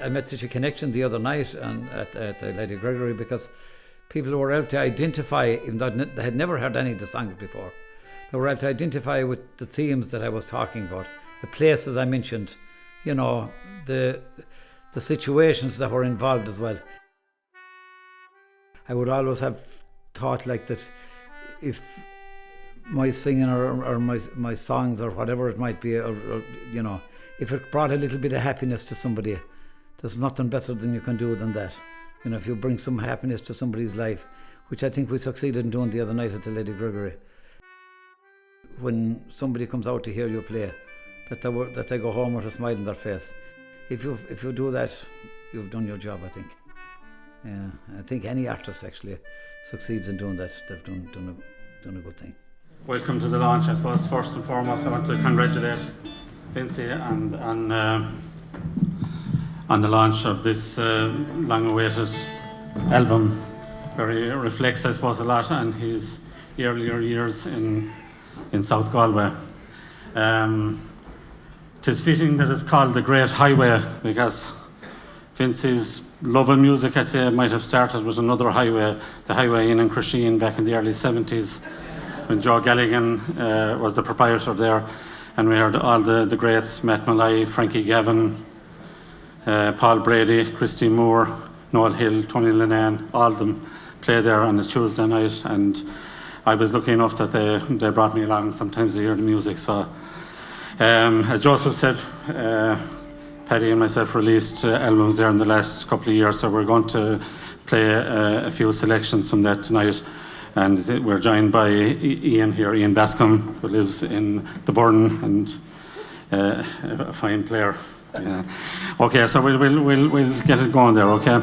I met such a connection the other night at Lady Gregory, because people were able to identify, even though they had never heard any of the songs before, they were able to identify with the themes that I was talking about, the places I mentioned, you know, the situations that were involved as well. I would always have thought like that, if my singing or my songs or whatever it might be, or you know, if it brought a little bit of happiness to somebody, there's nothing better than you can do than that. You know, if you bring some happiness to somebody's life, which I think we succeeded in doing the other night at the Lady Gregory. When somebody comes out to hear you play, that they go home with a smile on their face. If you do that, you've done your job, I think. Yeah, I think any artist actually succeeds in doing that. They've done a good thing. Welcome to the launch. I suppose first and foremost I want to congratulate Vincey on the launch of this long-awaited album, where he reflects, I suppose, a lot on his earlier years in South Galway. Tis fitting that it's called The Great Highway, because Vincey's love of music, I say, might have started with another highway, the highway in Crusheen back in the early 70s, when Joe Galligan was the proprietor there, and we heard all the greats, Matt Malloy, Frankie Gavin, Paul Brady, Christy Moore, Noel Hill, Tony Lennon, all of them play there on a Tuesday night, and I was lucky enough that they brought me along sometimes to hear the music. So as Joseph said, Paddy and myself released albums there in the last couple of years, so we're going to play a few selections from that tonight. And we're joined by Ian here, Ian Bascom, who lives in the Burren, and a fine player. Yeah. Okay, so we'll get it going there, okay?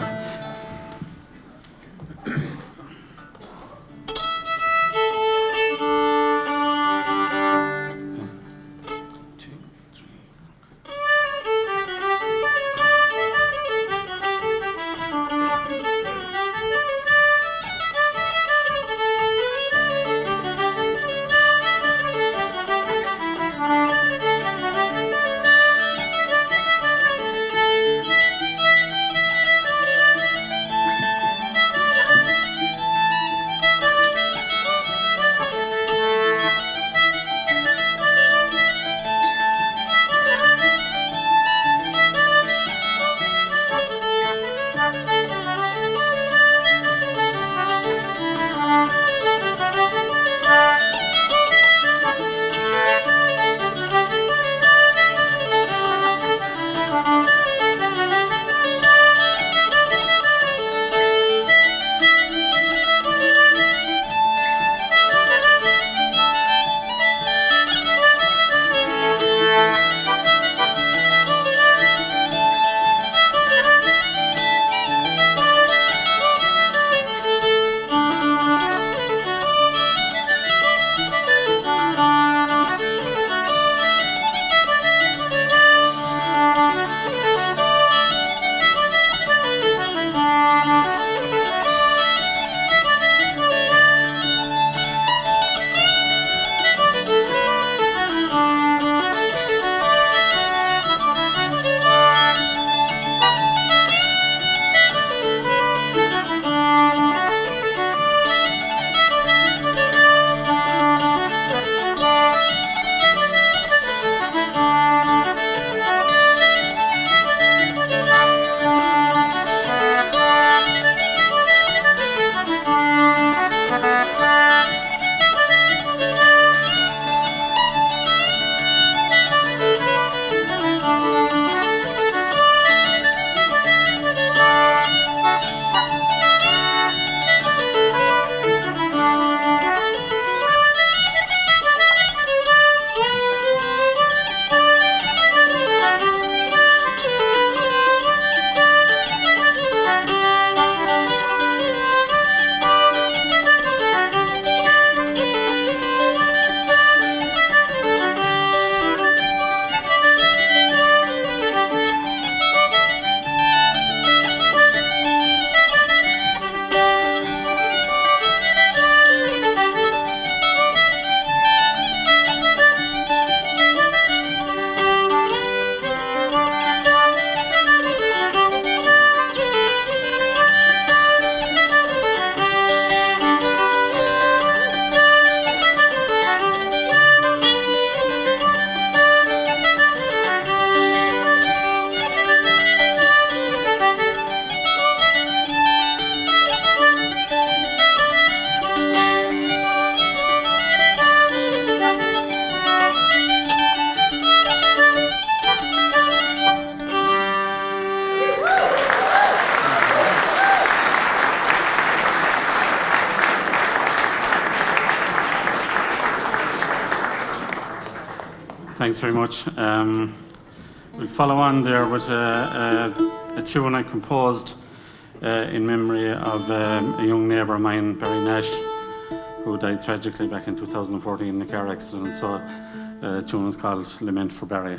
Thanks very much. We'll follow on there with a tune I composed in memory of a young neighbour of mine, Barry Nash, who died tragically back in 2014 in a car accident. So the tune is called Lament for Barry.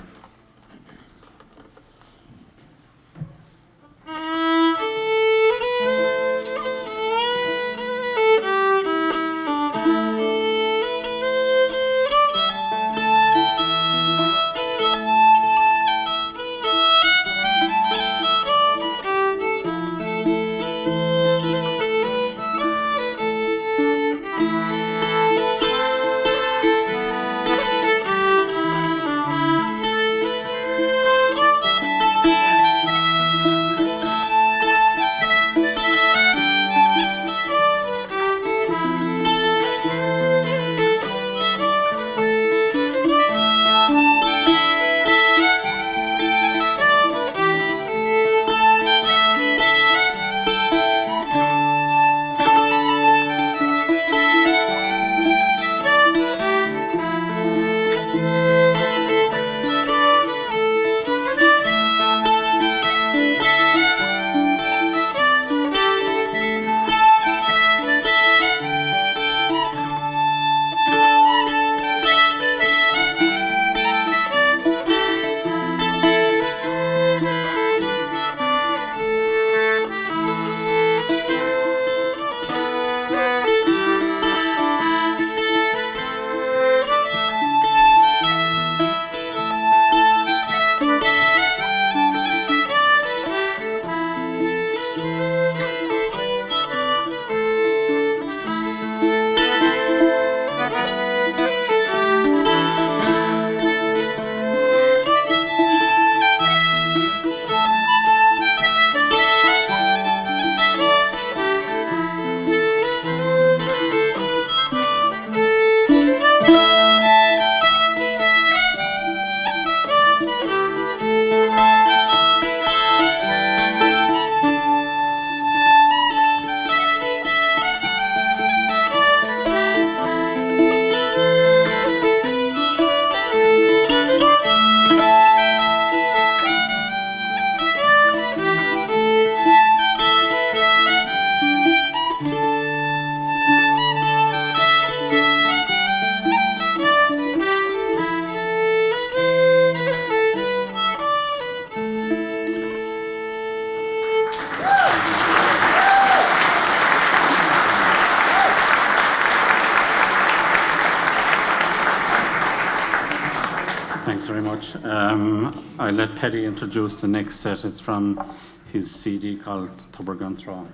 I'll let Paddy introduce the next set. It's from his CD called Tubergunthra.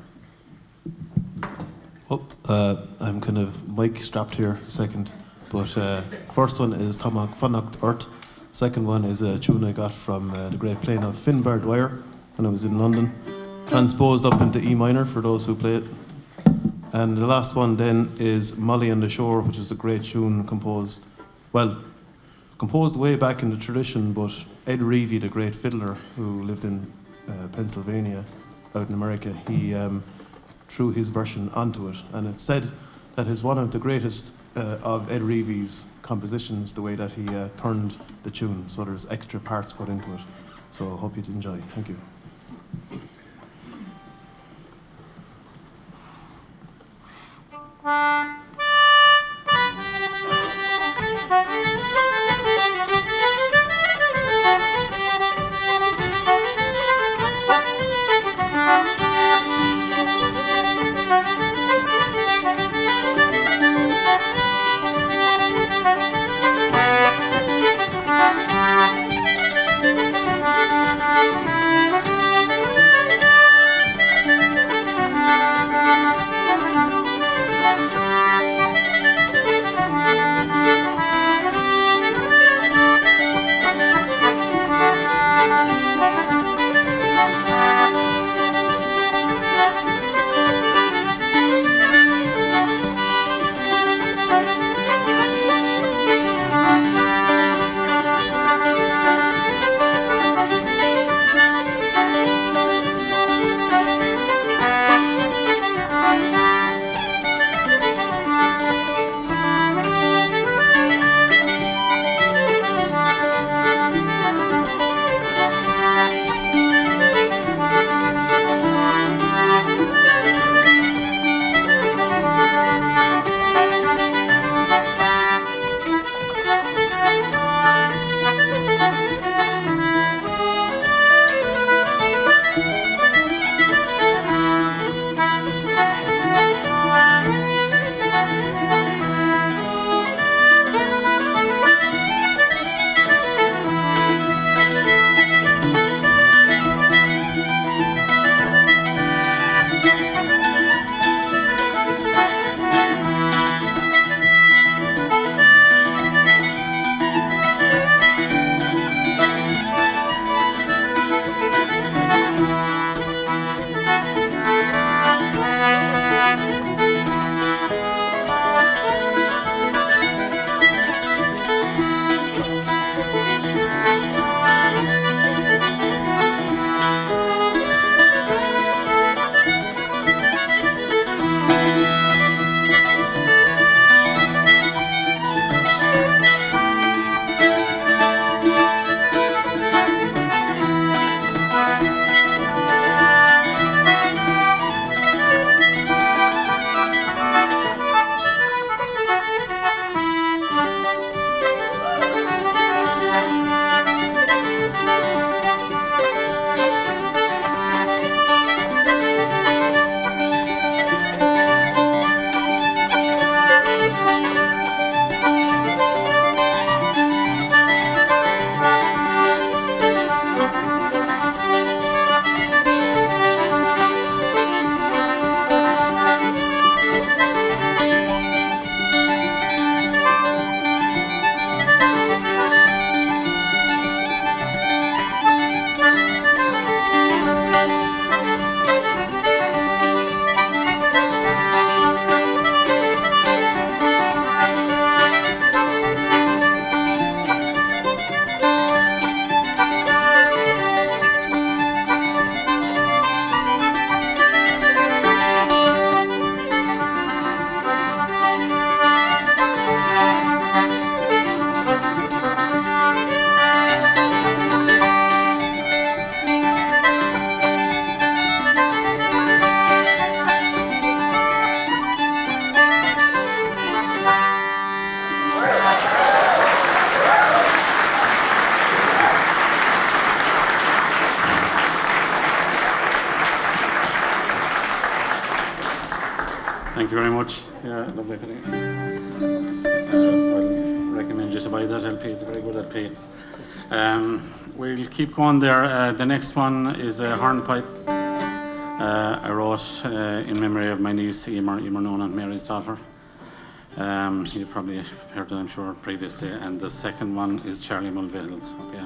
Well, I'm kind of mic strapped here second, but first one is Tomach Fannacht Urt. Second one is a tune I got from the great playing of Finbar Dwyer when I was in London, transposed up into E minor for those who play it. And the last one then is Molly on the Shore, which is a great tune composed way back in the tradition, but Ed Reevy, the great fiddler who lived in Pennsylvania, out in America, he threw his version onto it. And it's said that it's one of the greatest of Ed Reevy's compositions, the way that he turned the tune. So there's extra parts put into it. So I hope you'd enjoy. Thank you. Thank you very much. Yeah, lovely. I'll recommend you to buy that LP. It's a very good LP. We'll keep going there. The next one is a hornpipe. I wrote in memory of my niece, Eammon Noonan, Mary's daughter. You've probably heard it, I'm sure, previously. And the second one is Charlie Mulvihill's. Okay.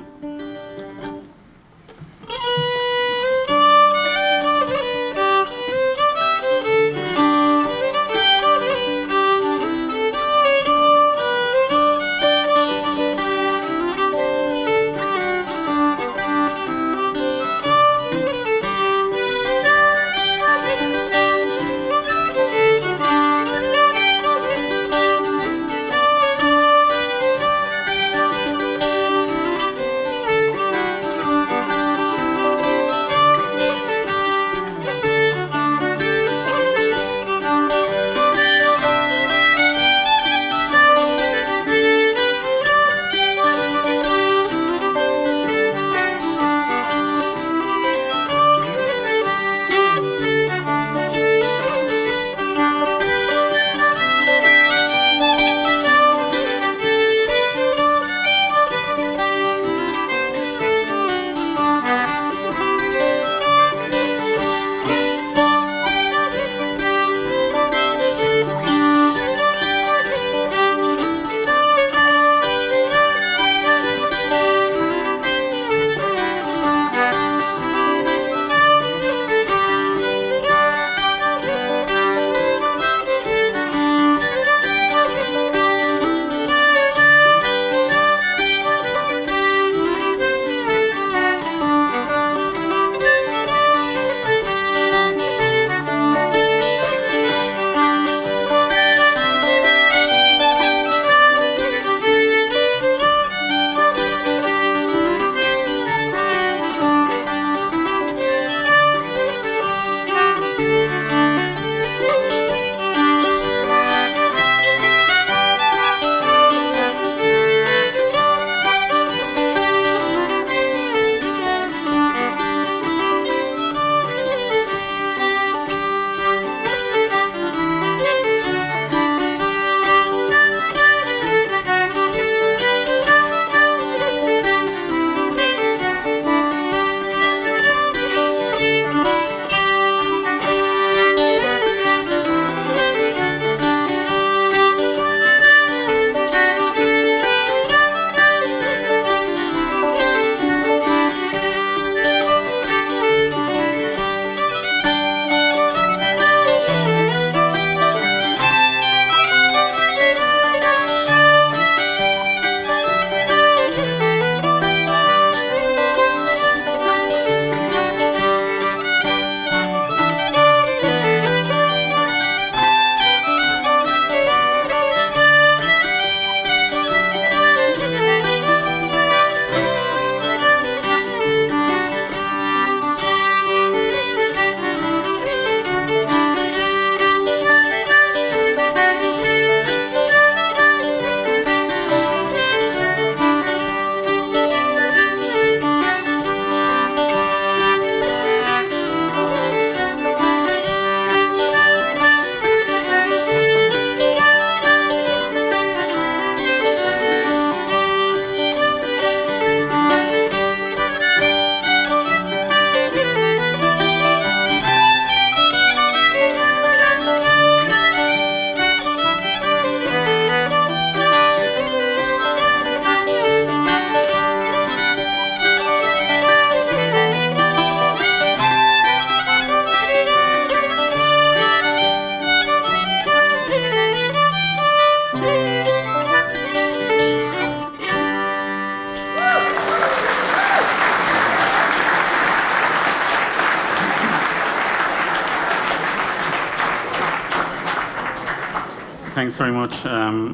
Thanks very much.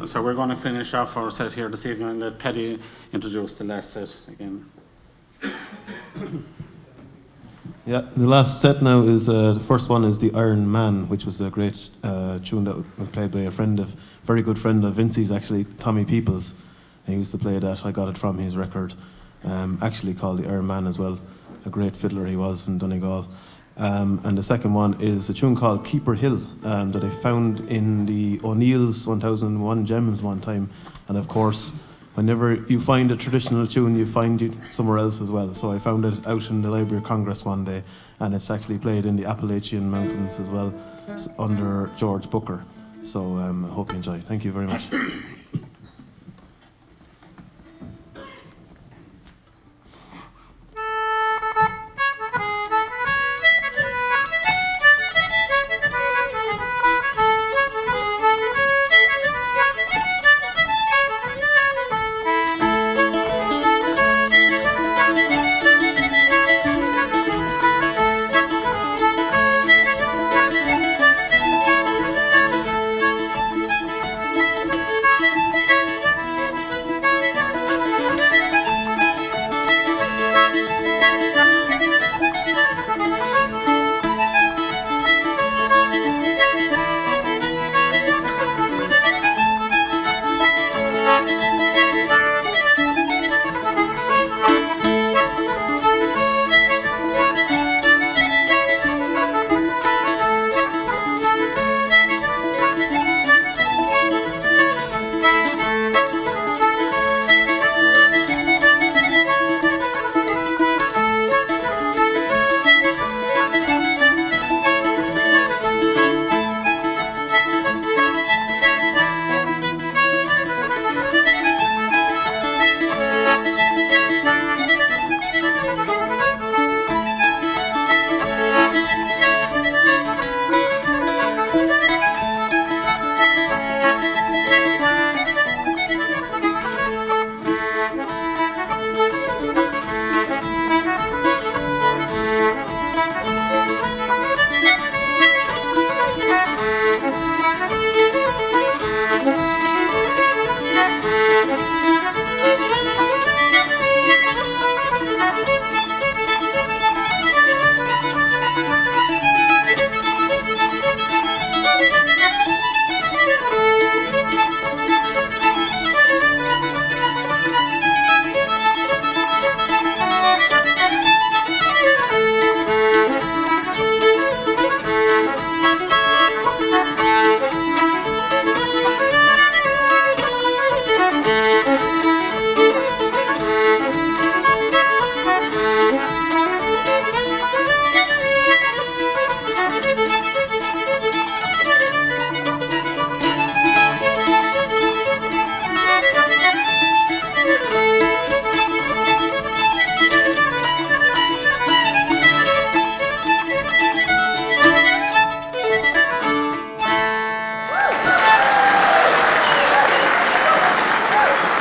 So we're going to finish off our set here this evening and let Paddy introduce the last set again. Yeah, the last set now is, the first one is the Iron Man, which was a great tune that was played by a very good friend of Vincey's actually, Tommy Peoples. He used to play that. I got it from his record, actually called the Iron Man as well. A great fiddler he was in Donegal. And the second one is a tune called Keeper Hill that I found in the O'Neill's 1001 Gems one time. And of course, whenever you find a traditional tune, you find it somewhere else as well. So I found it out in the Library of Congress one day, and it's actually played in the Appalachian Mountains as well, under George Booker. So I hope you enjoy. Thank you very much.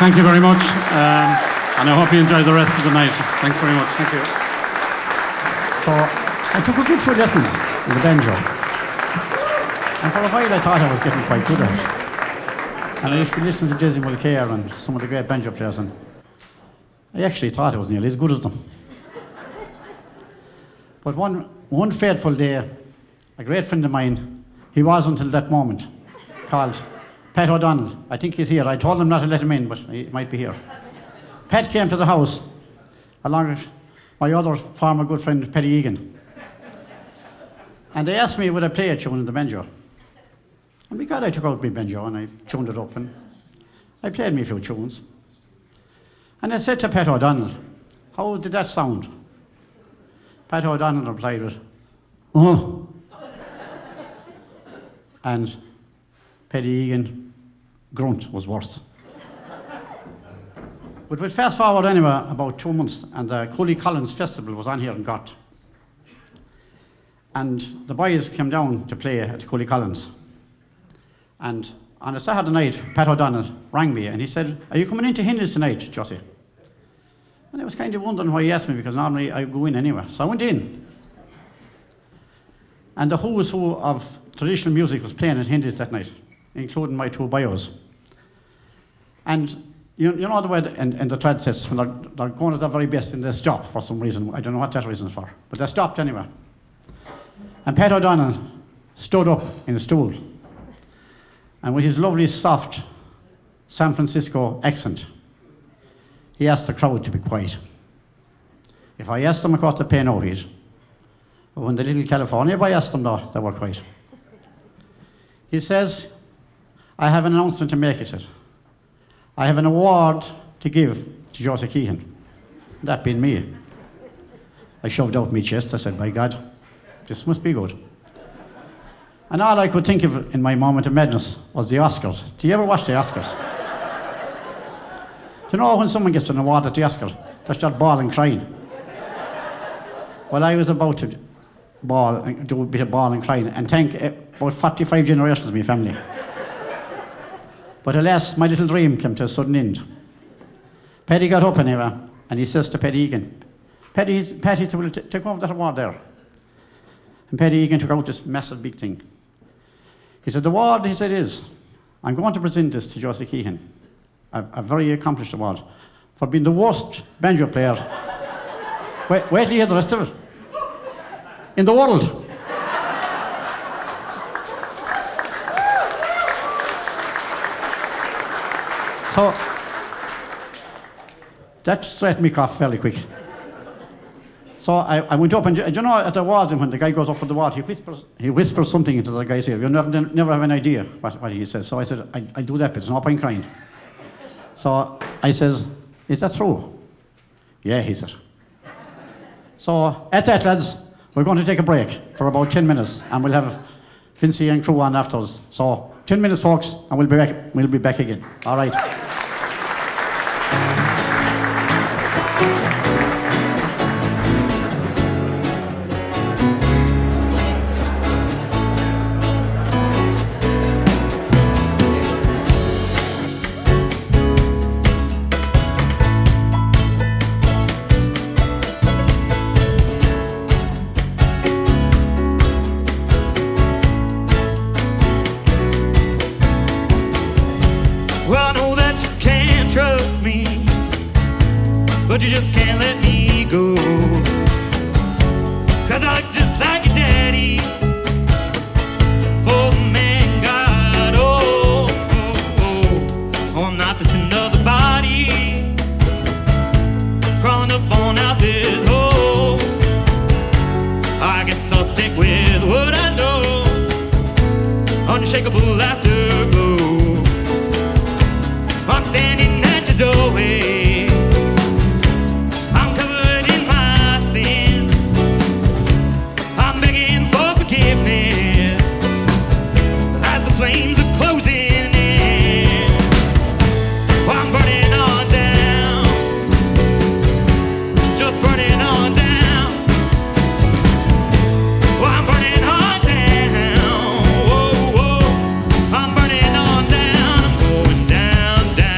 Thank you very much, and I hope you enjoy the rest of the night. Thanks very much. Thank you. So I took a good few lessons in the banjo, and for a while I thought I was getting quite good at it. And I used to be listening to Dizzy Mulcair and some of the great banjo players, and I actually thought I was nearly as good as them. But one fateful day, a great friend of mine, he was until that moment, called Pat O'Donnell. I think he's here. I told him not to let him in, but he might be here. Pat came to the house, along with my other former good friend, Paddy Egan. And they asked me would I play a tune in the banjo. And because I took out my banjo and I tuned it up, and I played me a few tunes. And I said to Pat O'Donnell, how did that sound? Pat O'Donnell replied with, oh. And Paddy Egan grunt was worse. But we'd fast forward anyway about 2 months, and the Cooley Collins Festival was on here in Gort. And the boys came down to play at Cooley Collins. And on a Saturday night, Pat O'Donnell rang me and he said, are you coming into Healy's tonight, Josie? And I was kind of wondering why he asked me, because normally I go in anyway. So I went in. And the who's who of traditional music was playing at Healy's that night, including my two bios. And you know the way in the trad sets, when they're going at their very best and they stop for some reason. I don't know what that reason is for, but they stopped anyway. And Pat O'Donnell stood up in a stool, and with his lovely soft San Francisco accent, he asked the crowd to be quiet. If I asked them across to pay no heed, But when the little California boy asked them, though, they were quiet. He says, I have an announcement to make, he said. I have an award to give to Vincey Keehan. That being me. I shoved out my chest. I said, by God, this must be good. And all I could think of in my moment of madness was the Oscars. Do you ever watch the Oscars? Do you know when someone gets an award at the Oscars, they start bawling, crying? Well, I was about to do a bit of bawling, crying, and thank about 45 generations of my family. But alas, my little dream came to a sudden end. Paddy got up anyway, and he says to Paddy Egan, Paddy, will take over that award there. And Paddy Egan took out this massive big thing. He said, the award, he said, is, I'm going to present this to Vincey Keehan, a very accomplished award, for being the worst banjo player. Wait till you hear the rest of it. In the world. So, that straightened me off fairly quick. So I went up, and you know, at the awards, when the guy goes up for the award, he whispers something into the guy's ear. You never have an idea what he says. So I said, I'll do that, but there's no point crying. So I says, is that true? Yeah, he said. So at that, lads, we're going to take a break for about 10 minutes, and we'll have Vincey and crew on afterwards. So 10 minutes, folks, and we'll be back. We'll be back again. All right. Well, I know that you can't trust me, but you just can't let me go. 'Cause I look just like your daddy, for the man God, oh, I'm not just another body, crawling up on out this hole. I guess I'll stick with what I know, unshakable afterglow. I'm standing at your doorway, I'm covered in my sin, I'm begging for forgiveness as the flames are closing in. Well, I'm burning on down, just burning on down. Well, I'm burning on down, whoa, whoa. I'm burning on down, I'm going down, down.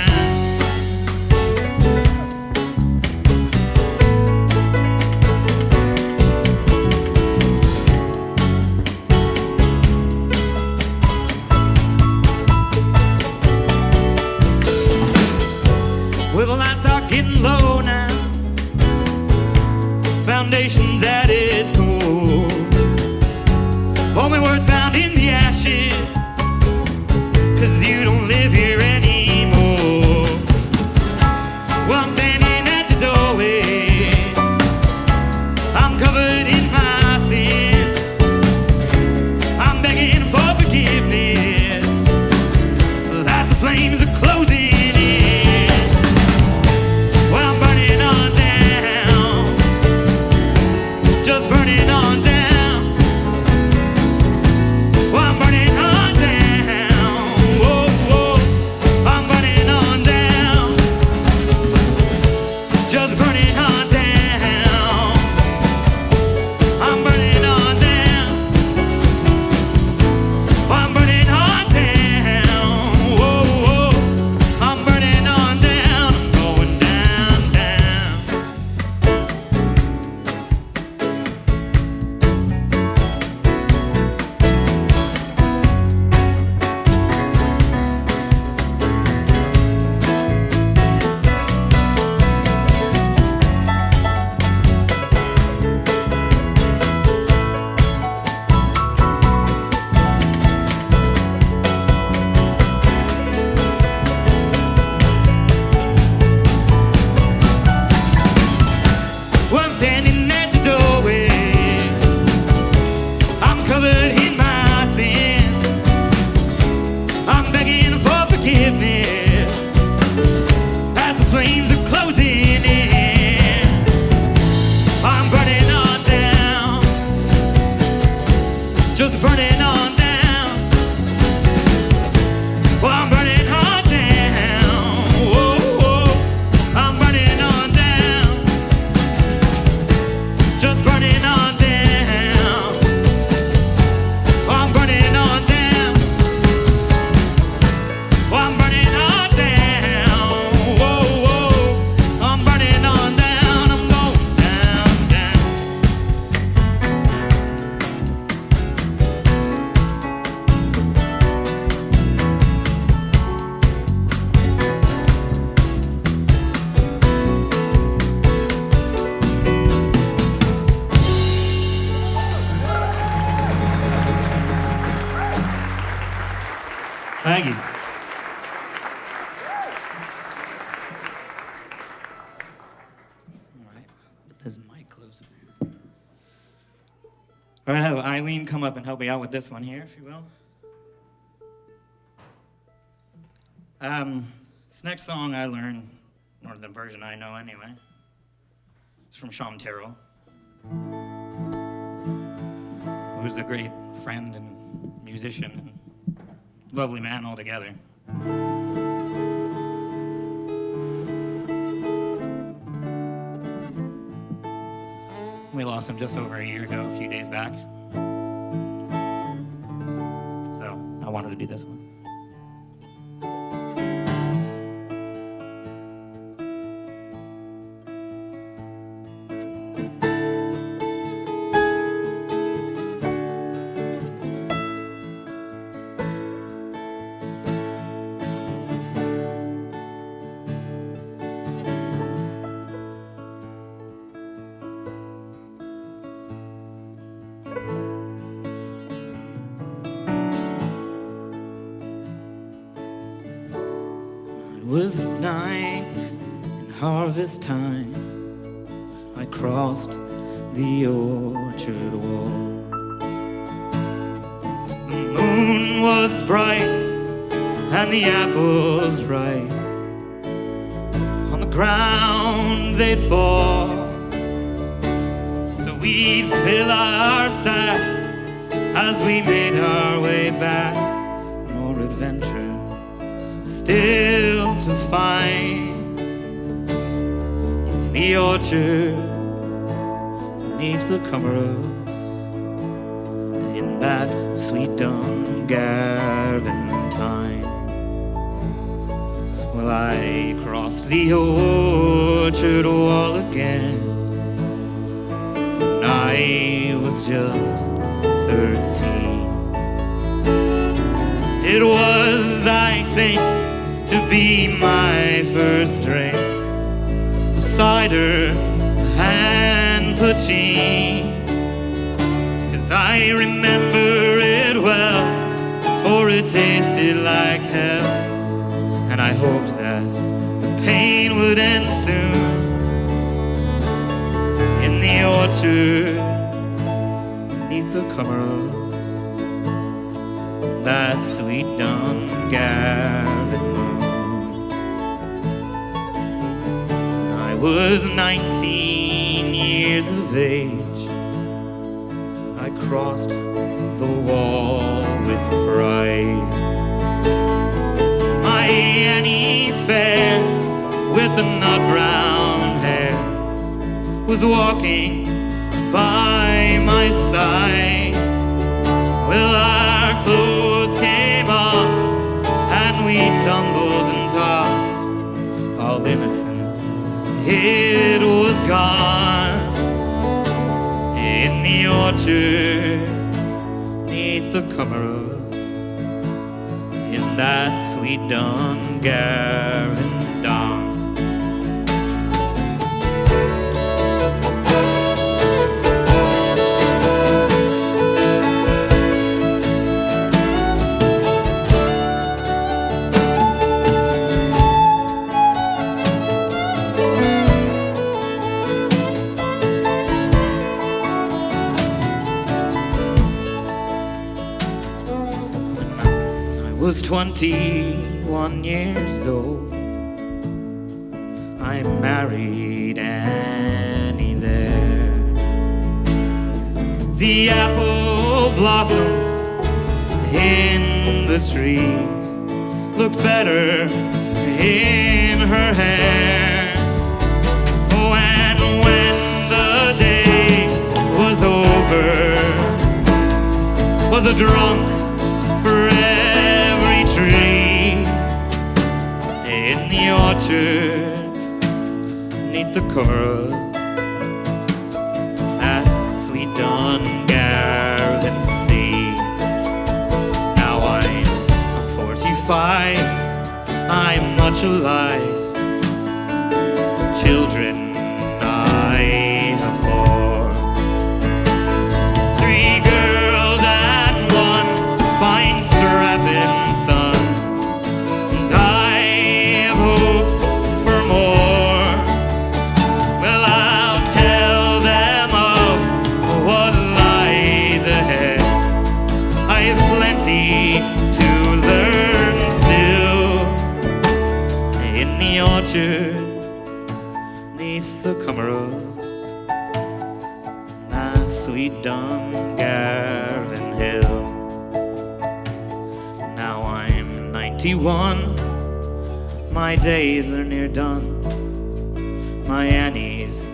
Well, the lights are getting low now, foundation's at its core, only words found in the ashes, 'cause you don't live here anymore. Well, I'm standing at your doorway, I'm covered in my sins, I'm begging for forgiveness as the flames are closing in. Well, I'm burning on down, just burning on down. Well, I'm burning on down, whoa, whoa. I'm burning on down, just burning on down. I'm burning on down, I'm burning on down, whoa, whoa. I'm burning on down, I'm going down, down. just burning on down. Well, I'm burning on down. Whoa, whoa, I'm burning on down. Just burning on down. I'm burning on down. Well, I'm burning on down. Whoa, whoa, I'm burning on down. I'm going down, down. Thank you. All right, put this mic closer. All right, have Eileen come up and help me out with this one here, if you will. This next song I learned, or the version I know anyway, it's from Sean Terrell, who's a great friend and musician and lovely man altogether. We lost him just over a year ago, a few days back. So I wanted to do this one. It was night and harvest time. I crossed the orchard wall. The moon was bright and the apples ripe. On the ground they'd fall. So we'd fill our sacks as we made our way back. More adventure still to find in the orchard beneath the cummer, in that sweet Dungarvan time. Well, I crossed the orchard wall again, and I was just 13. It was, I think, to be my first drink of cider and poutine. 'Cause I remember it well, for it tasted like hell, and I hoped that the pain would end soon. In the orchard, beneath the cover, that sweet Dungarvan moon. I was 19 years of age. I crossed the wall with pride. My Annie fair, with the nut brown hair, was walking by my side. Well, our clothes came off and we tumbled and tossed. All innocence, it was gone. In the orchard, neath the cover, in that sweet Dungarvan dawn. Was 21 years old. I married Annie there. The apple blossoms in the trees looked better in her hair. Oh, and when the day was over, was a drunk for every tree in the orchard, 'neath the chorus at sweet Dungarvan Sea. Now I'm 45, I'm much alive. Children I have 4, 3 girls and 1 fine strapping son, and I have hopes for more. Well, I'll tell them of what lies ahead. I have plenty to learn still in the orchard, 'neath the Cummerus, my sweet Dungarvan Hill. Now I'm 91, my days are near done. My Annie's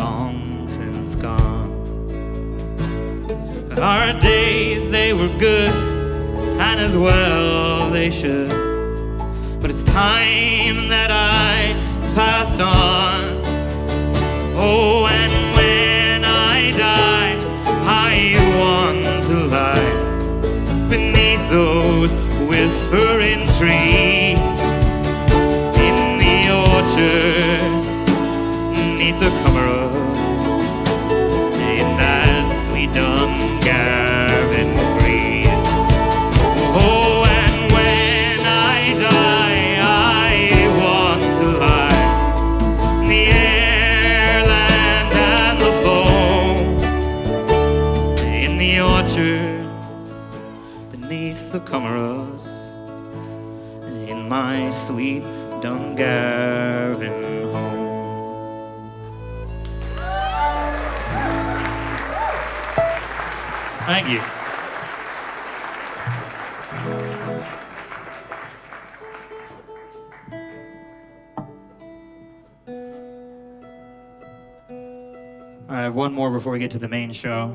long since gone. But our days, they were good, and as well they should. But it's time that I passed on. Oh, and when I die, I want to lie beneath those whispering trees in the orchard, 'neath the Cummerus, in that sweet Dungarvan breeze. Oh, and when I die, I want to lie in the airland and the foam, in the orchard, beneath the Cummerus, in my sweet Dungarvan home. Thank you. I have one more before we get to the main show.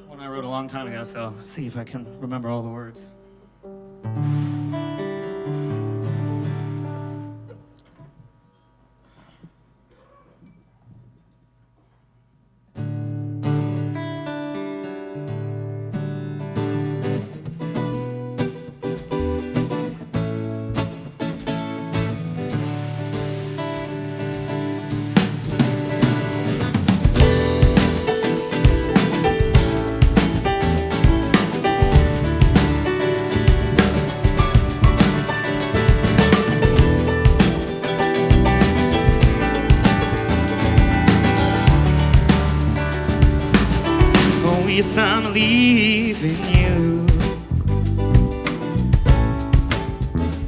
One I wrote a long time ago, so see if I can remember all the words. Yes, I'm leaving you,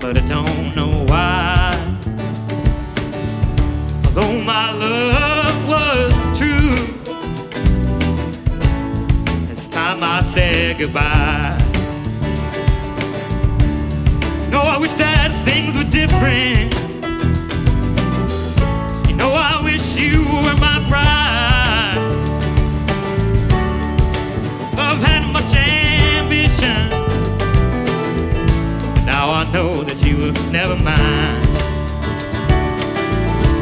but I don't know why. Although my love was true, it's time I said goodbye. No, I wish that things were different. You know, I wish you were my bride. I've had much ambition, but now I know that you will never mind.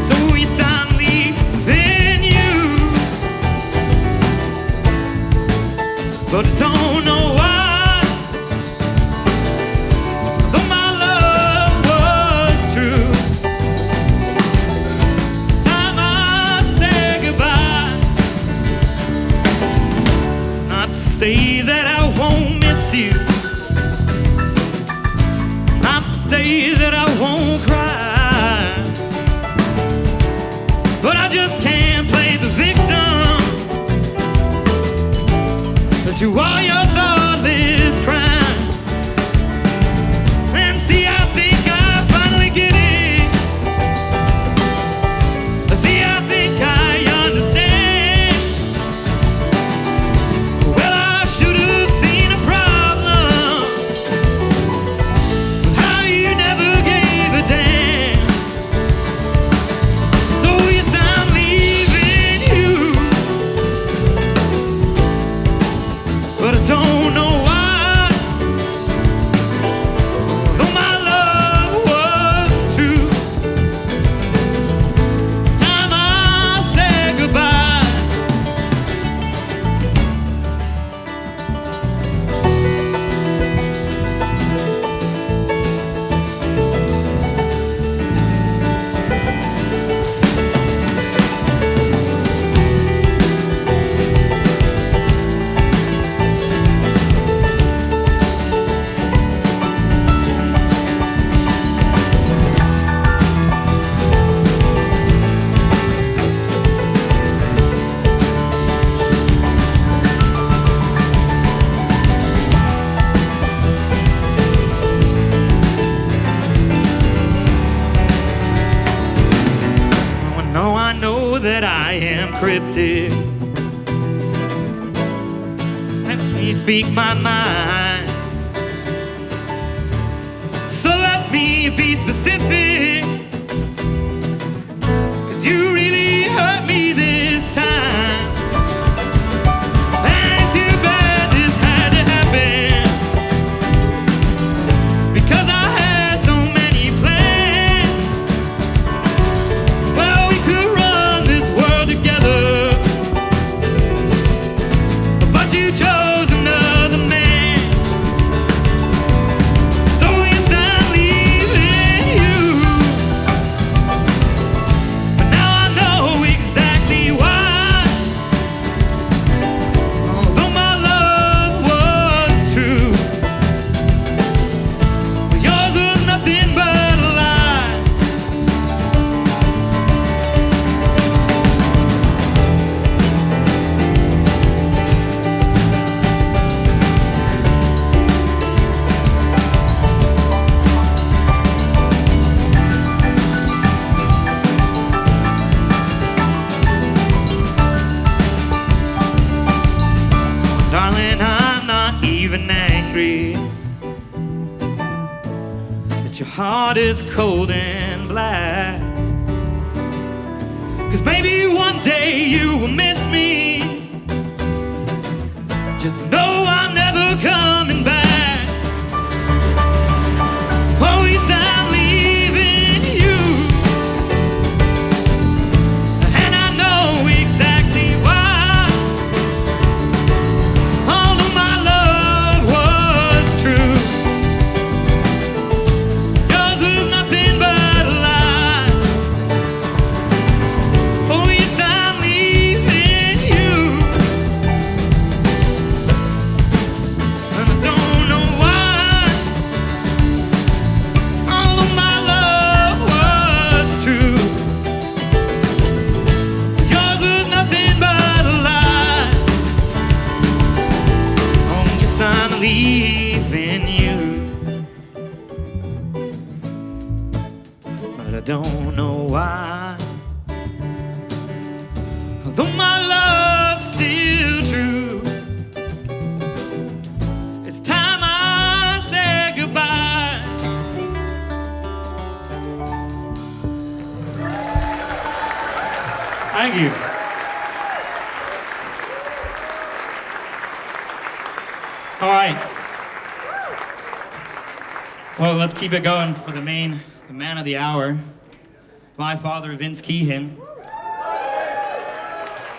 So yes, I'm leaving you, but I don't know why. Though my love was true, time I say goodbye. Not to say that I won't miss you, not to say that I won't cry, but I just can't play the victim to all your thoughtless crimes. And see, I think I finally get it. know that I am cryptic. Let me speak my mind. So let me be specific, 'cause you really hurt me this time. And it's too bad this had to happen, because I had so many plans. Well, we could run this world together, but you chose another man. So yes, I'm leaving you, but now I know exactly why. Although my love was true, but yours was nothing but a lie. Darling, I'm not even angry that your heart is cold and black. 'Cause maybe one day you will miss me. Just know I'm never coming back. Oh, yes, I'm leaving you, and I know exactly why. Although my love was true, yours was nothing but a lie. Oh, yes, I'm leaving you, and I don't know why. Although my love was true, yours was nothing but a lie. Oh, yes, I'm leaving you, but I don't know why. Although my love's still true, it's time I say goodbye. Thank you. All right. Well, let's keep it going for the man of the hour, my father, Vincey Keehan,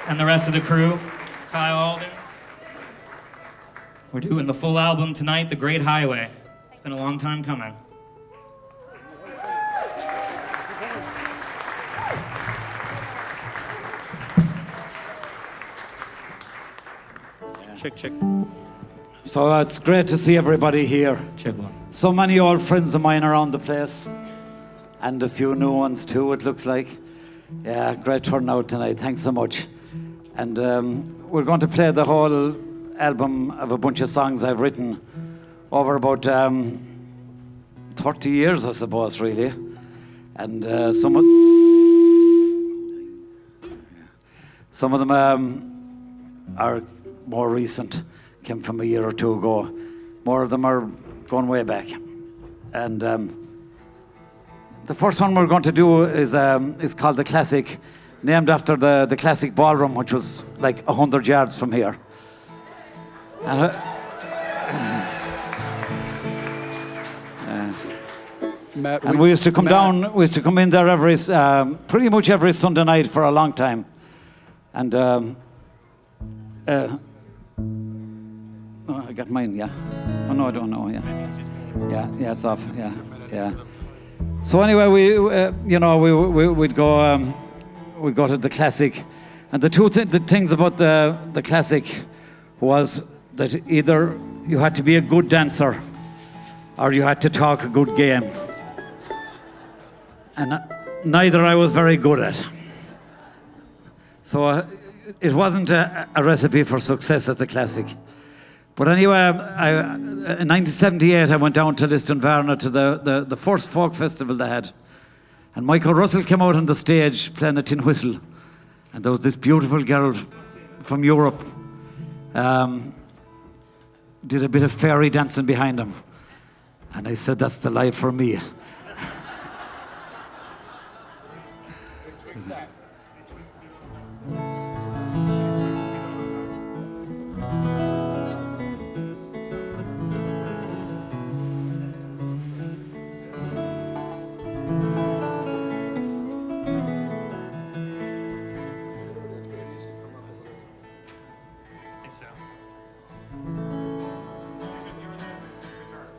and the rest of the crew, Kyle Alden. We're doing the full album tonight, The Great Highway. It's been a long time coming. Check. So it's great to see everybody here. Check one. So many old friends of mine around the place, and a few new ones too, it looks like. Yeah, great turnout tonight. Thanks so much. And we're going to play the whole album of a bunch of songs I've written over about 30 years, I suppose, really. And some of them are more recent, came from a year or two ago. More of them are going way back. And the first one we're going to do is called The Classic, named after the classic ballroom, which was like 100 yards from here. And, and we used to come down, we used to come in there pretty much every Sunday night for a long time. And oh, I got mine, yeah. Oh no, I don't know, yeah. Yeah, it's off, yeah. So anyway, we'd go to the classic, and the things about the classic was that either you had to be a good dancer or you had to talk a good game, and neither I was very good at. So it wasn't a recipe for success at the classic. But anyway, in 1978, I went down to Listonvarna to the first folk festival they had. And Michael Russell came out on the stage playing a tin whistle. And there was this beautiful girl from Europe, did a bit of fairy dancing behind him. And I said, that's the life for me.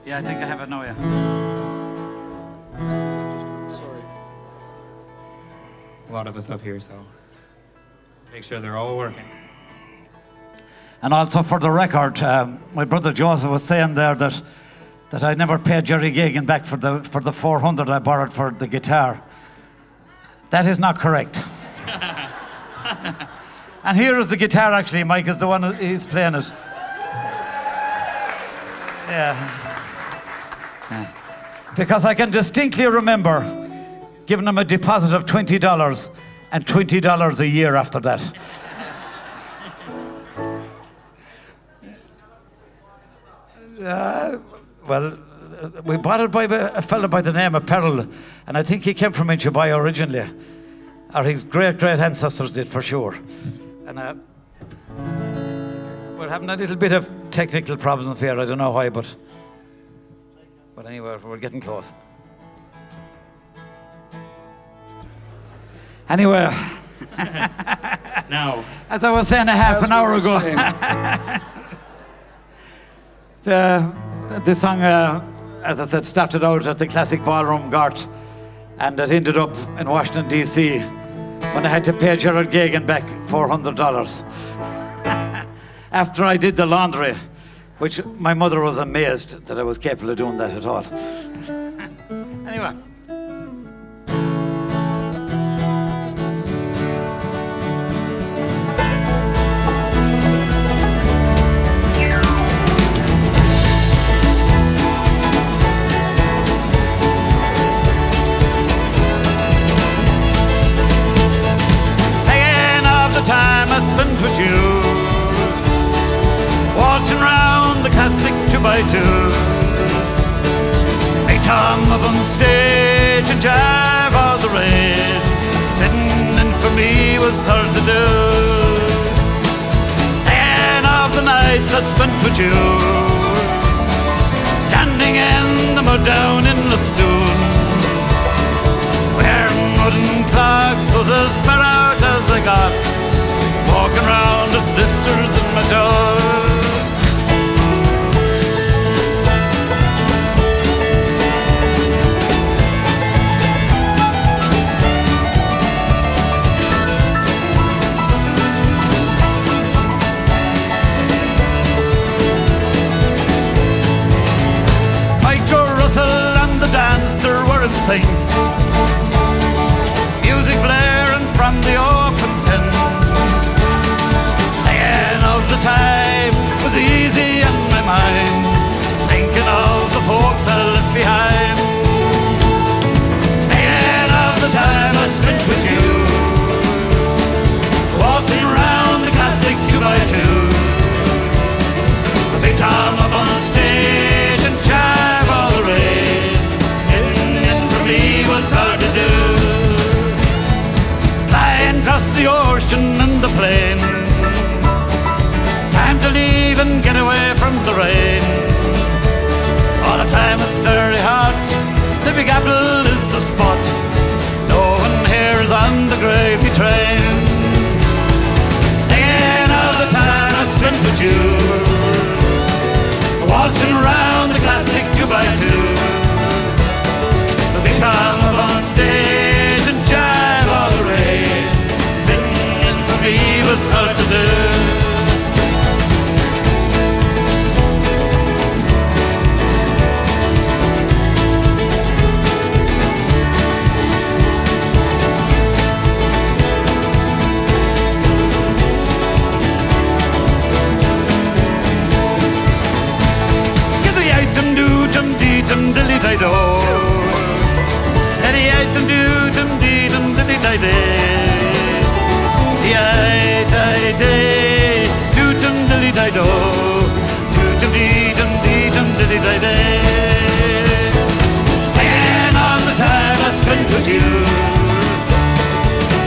Yeah, I think I have it now, yeah. Sorry. A lot of us up here, so make sure they're all working. And also for the record, my brother Joseph was saying there that I never paid Jerry Eagan back for the 400 I borrowed for the guitar. That is not correct. And here is the guitar actually, Mike is the one who's playing it. Yeah. Because I can distinctly remember giving him a deposit of $20 and $20 a year after that. We bought it by a fellow by the name of Perrell, and I think he came from Inchibai originally, or his great ancestors did for sure. And we're having a little bit of technical problems here. I don't know why, but anyway, we're getting close. Anyway, Now, as I was saying a half an hour ago, this song, as I said, started out at the classic ballroom Gort, and it ended up in Washington DC when I had to pay Gerard Gagan back $400 after I did the laundry, which my mother was amazed that I was capable of doing that at all. Anyway. Thinking of the time I spent with you, waltzing round the classic 2x2. Make Tom up on stage and jive all the rage. Fitting in for me was hard to do. Thinking of the nights I spent with you, standing in the mud down in the stool, wearing wooden clogs was as far out as I got, walking round with blisters in my toes. Michael Russell and the dancer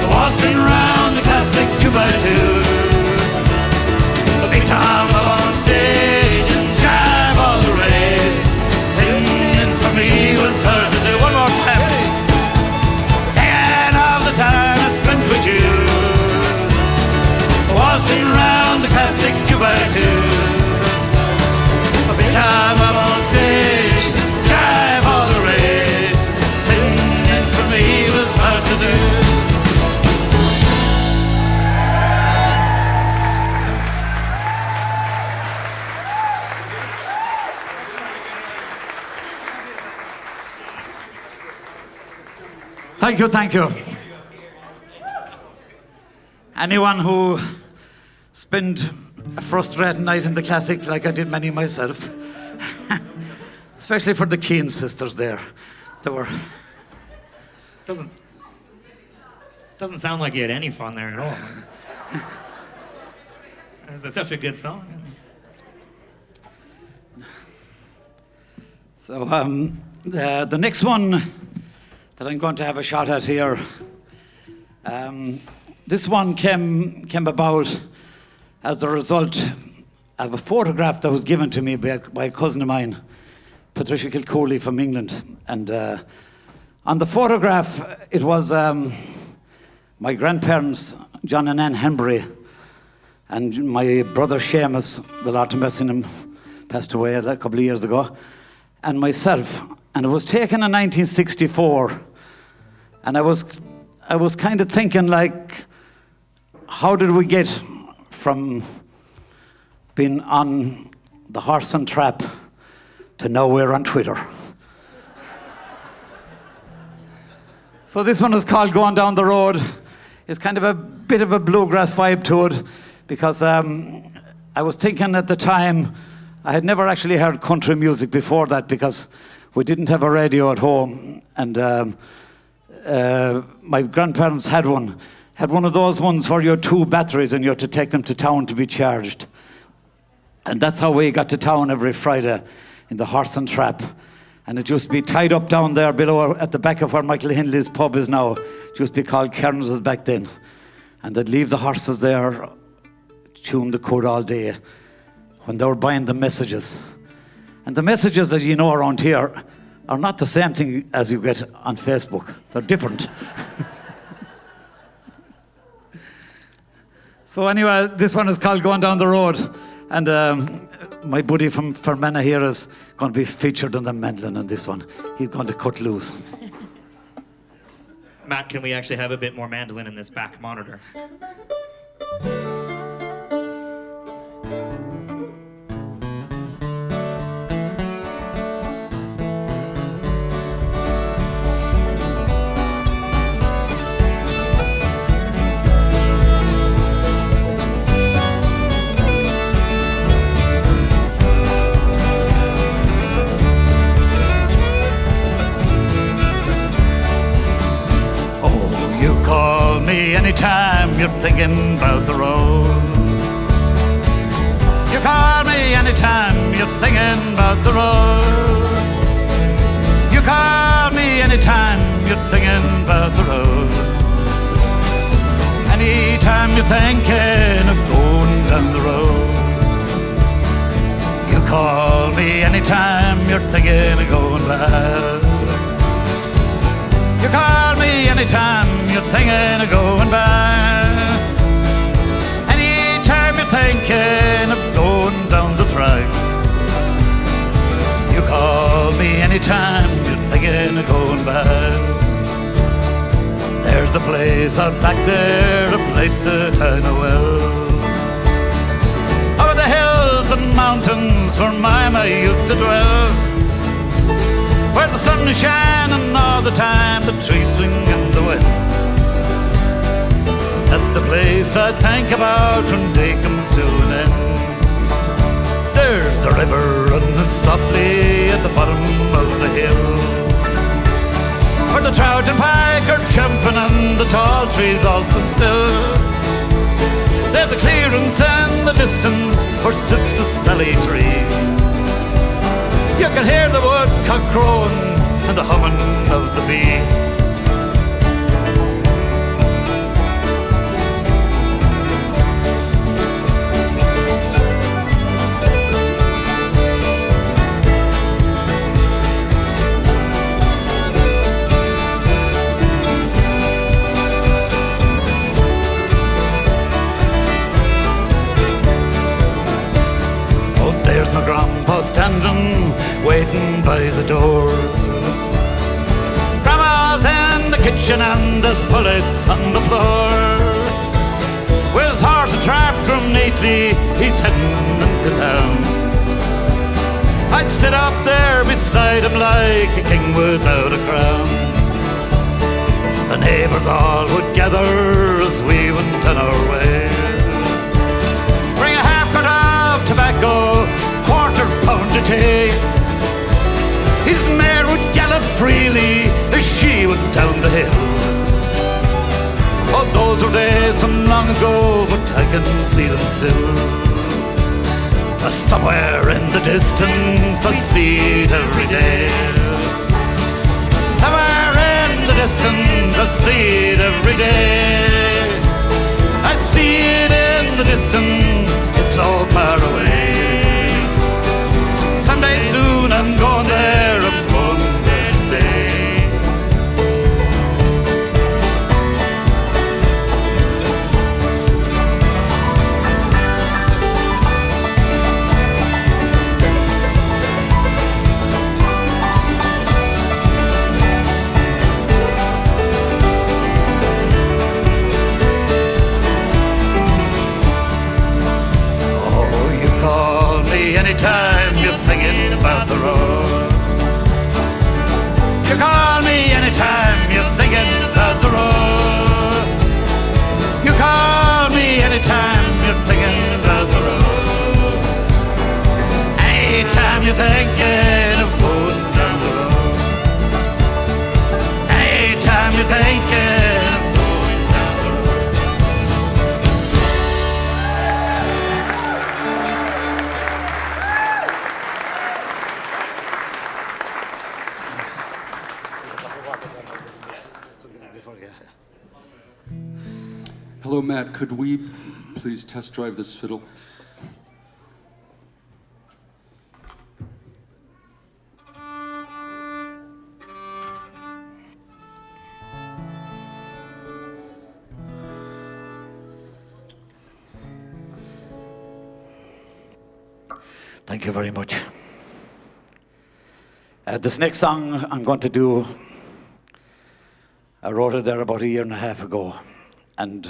Waltzing round the classic 2x2. The big time up on stage and jive all the rage. Thing for me was hard to do. One more time. Taking all the time I spent with you. Waltzing round the classic 2x2. A big time up on stage, jive all the rage. Thing for me was hard to do. Thank you. Anyone who spent a frustrating night in the classic, like I did many myself, especially for the Keehan sisters there, they were. Doesn't sound like you had any fun there at all. It's such a good song. So the next one that I'm going to have a shot at here, this one came about as a result of a photograph that was given to me by a cousin of mine, Patricia Kilcooley from England. And on the photograph, it was my grandparents, John and Ann Henbury, and my brother Seamus, the Lord mercy him, passed away a couple of years ago, and myself. And it was taken in 1964. And I was kind of thinking, like, how did we get from being on the horse and trap to now we're on Twitter? So this one is called Going Down the Road. It's kind of a bit of a bluegrass vibe to it, because I was thinking at the time, I had never actually heard country music before that, because we didn't have a radio at home, and my grandparents had one of those ones where you had 2 batteries and you had to take them to town to be charged. And that's how we got to town every Friday, in the horse and trap. And it used to be tied up down there below at the back of where Michael Hindley's pub is now. It used to be called Cairns's back then. And they'd leave the horses there, tune the code all day, when they were buying the messages. And the messages, as you know around here, are not the same thing as you get on Facebook. They're different. So anyway, this one is called Going Down the Road. And my buddy from Fermanagh here is going to be featured on the mandolin on this one. He's going to cut loose. Matt, can we actually have a bit more mandolin in this back monitor? Anytime you're thinking about the road, you call me anytime you're thinking about the road. You call me anytime you're thinking about the road. Anytime you're thinking of going down the road. You call me anytime you're thinking of going back. You call me anytime you're thinking of going back. Anytime you're thinking of going down the track. You call me anytime you're thinking of going back. There's the place out back there, a place that I know well. Over the hills and mountains where my mama used to dwell. Where the sun is shining all the time, the trees swing in the wind. That's the place I think about when day comes to an end. There's the river running softly at the bottom of the hill, where the trout and pike are jumping and the tall trees all stand still. There's the clearance and the distance where sits the Sally tree. You can hear the woodcock crowing and the humming of the bee. his pullet on the floor. With his horse and trap groom neatly, he's heading into town. I'd sit up there beside him like a king without a crown. The neighbours all would gather as we went on our way. Bring a half quart of tobacco, quarter pound of tea. His mare would gallop freely as she went down the hill. Oh, those were days from long ago, but I can see them still. Somewhere in the distance I see it every day. Somewhere in the distance I see it every day. I see it in the distance, it's so far away. Someday soon I'm going there, I'm going there to stay. Anytime you're thinking about the road, you call me anytime you're thinking about the road. You call me anytime you're thinking about the road. Anytime you're thinking of going down the road. Anytime you're thinking of going down the road. Hello, Matt. Could we please test drive this fiddle? Thank you very much. This next song I'm going to do, I wrote it there about 1.5 years ago, and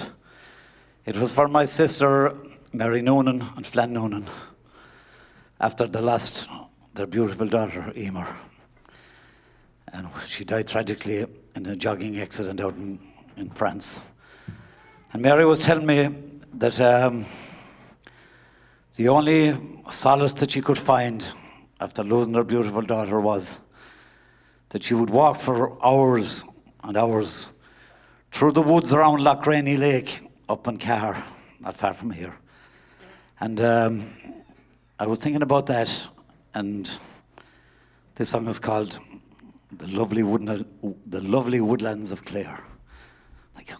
it was for my sister Mary Noonan and Flynn Noonan after they lost their beautiful daughter Eammon, and she died tragically in a jogging accident out in France. And Mary was telling me that the only solace that she could find after losing her beautiful daughter was that she would walk for hours and hours through the woods around Loch Rainy Lake up in Carr, not far from here. And I was thinking about that, and this song is called The Lovely Woodlands of Clare. Thank you.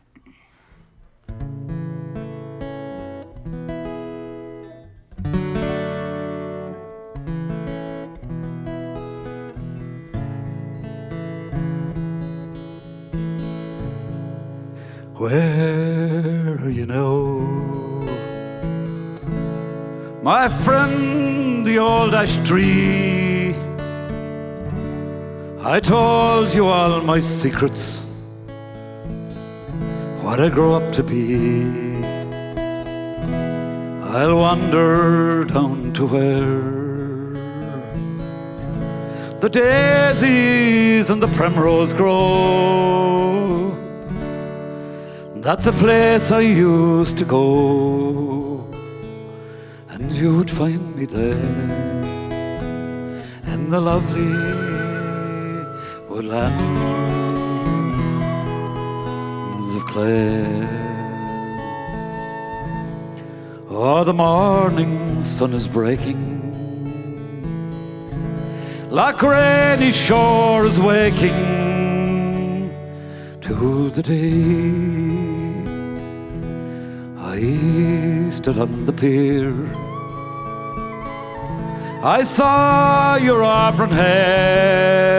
Where are you now, my friend, the old ash tree? I told you all my secrets, what I grow up to be. I'll wander down to where the daisies and the primrose grow. That's a place I used to go, and you'd find me there in the lovely woodlands of Clare. Oh, the morning sun is breaking, Loch Rainy shore is waking to the day I stood on the pier. I saw your auburn hair.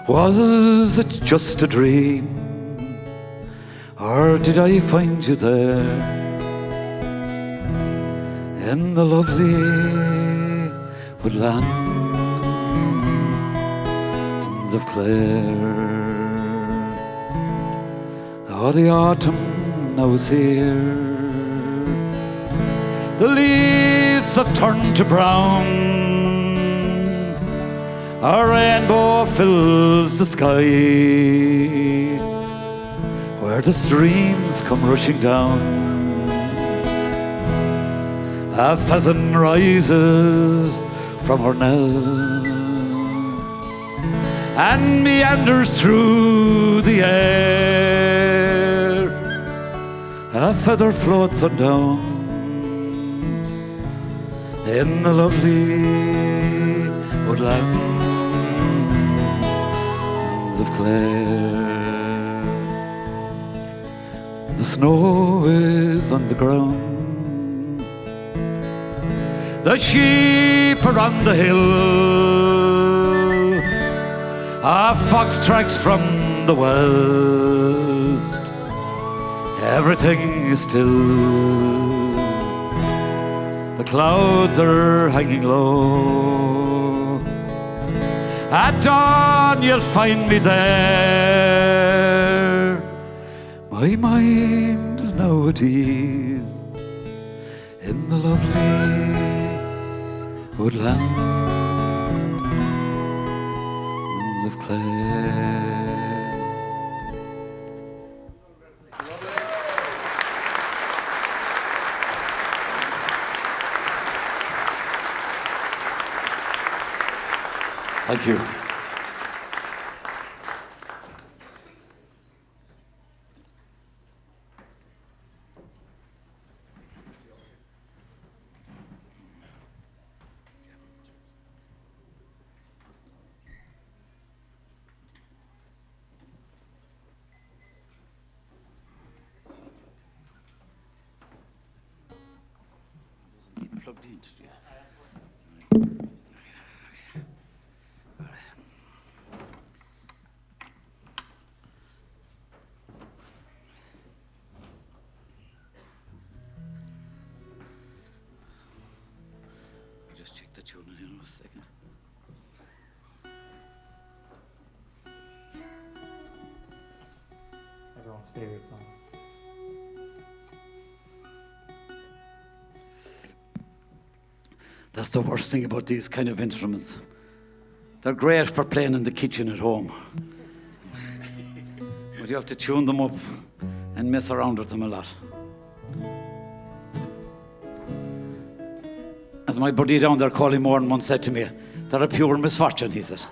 Was it just a dream, or did I find you there in the lovely woodlands of Clare? Oh, the autumn now is here. The leaves have turned to brown. A rainbow fills the sky, where the streams come rushing down. A pheasant rises from her knell and meanders through the air. A feather floats on down in the lovely woodlands of Clare. The snow is on the ground. The sheep are on the hill. A fox tracks from the west. Everything is still. The clouds are hanging low. At dawn you'll find me there. My mind is now at ease in the lovely woodlands of Clare. Thank you. Plugged in, did you? Just check the tune in a second. Everyone's favourite song. That's the worst thing about these kind of instruments. They're great for playing in the kitchen at home. But you have to tune them up and mess around with them a lot. As my buddy down there, Colin Moran, once said to me, they're a pure misfortune, he said.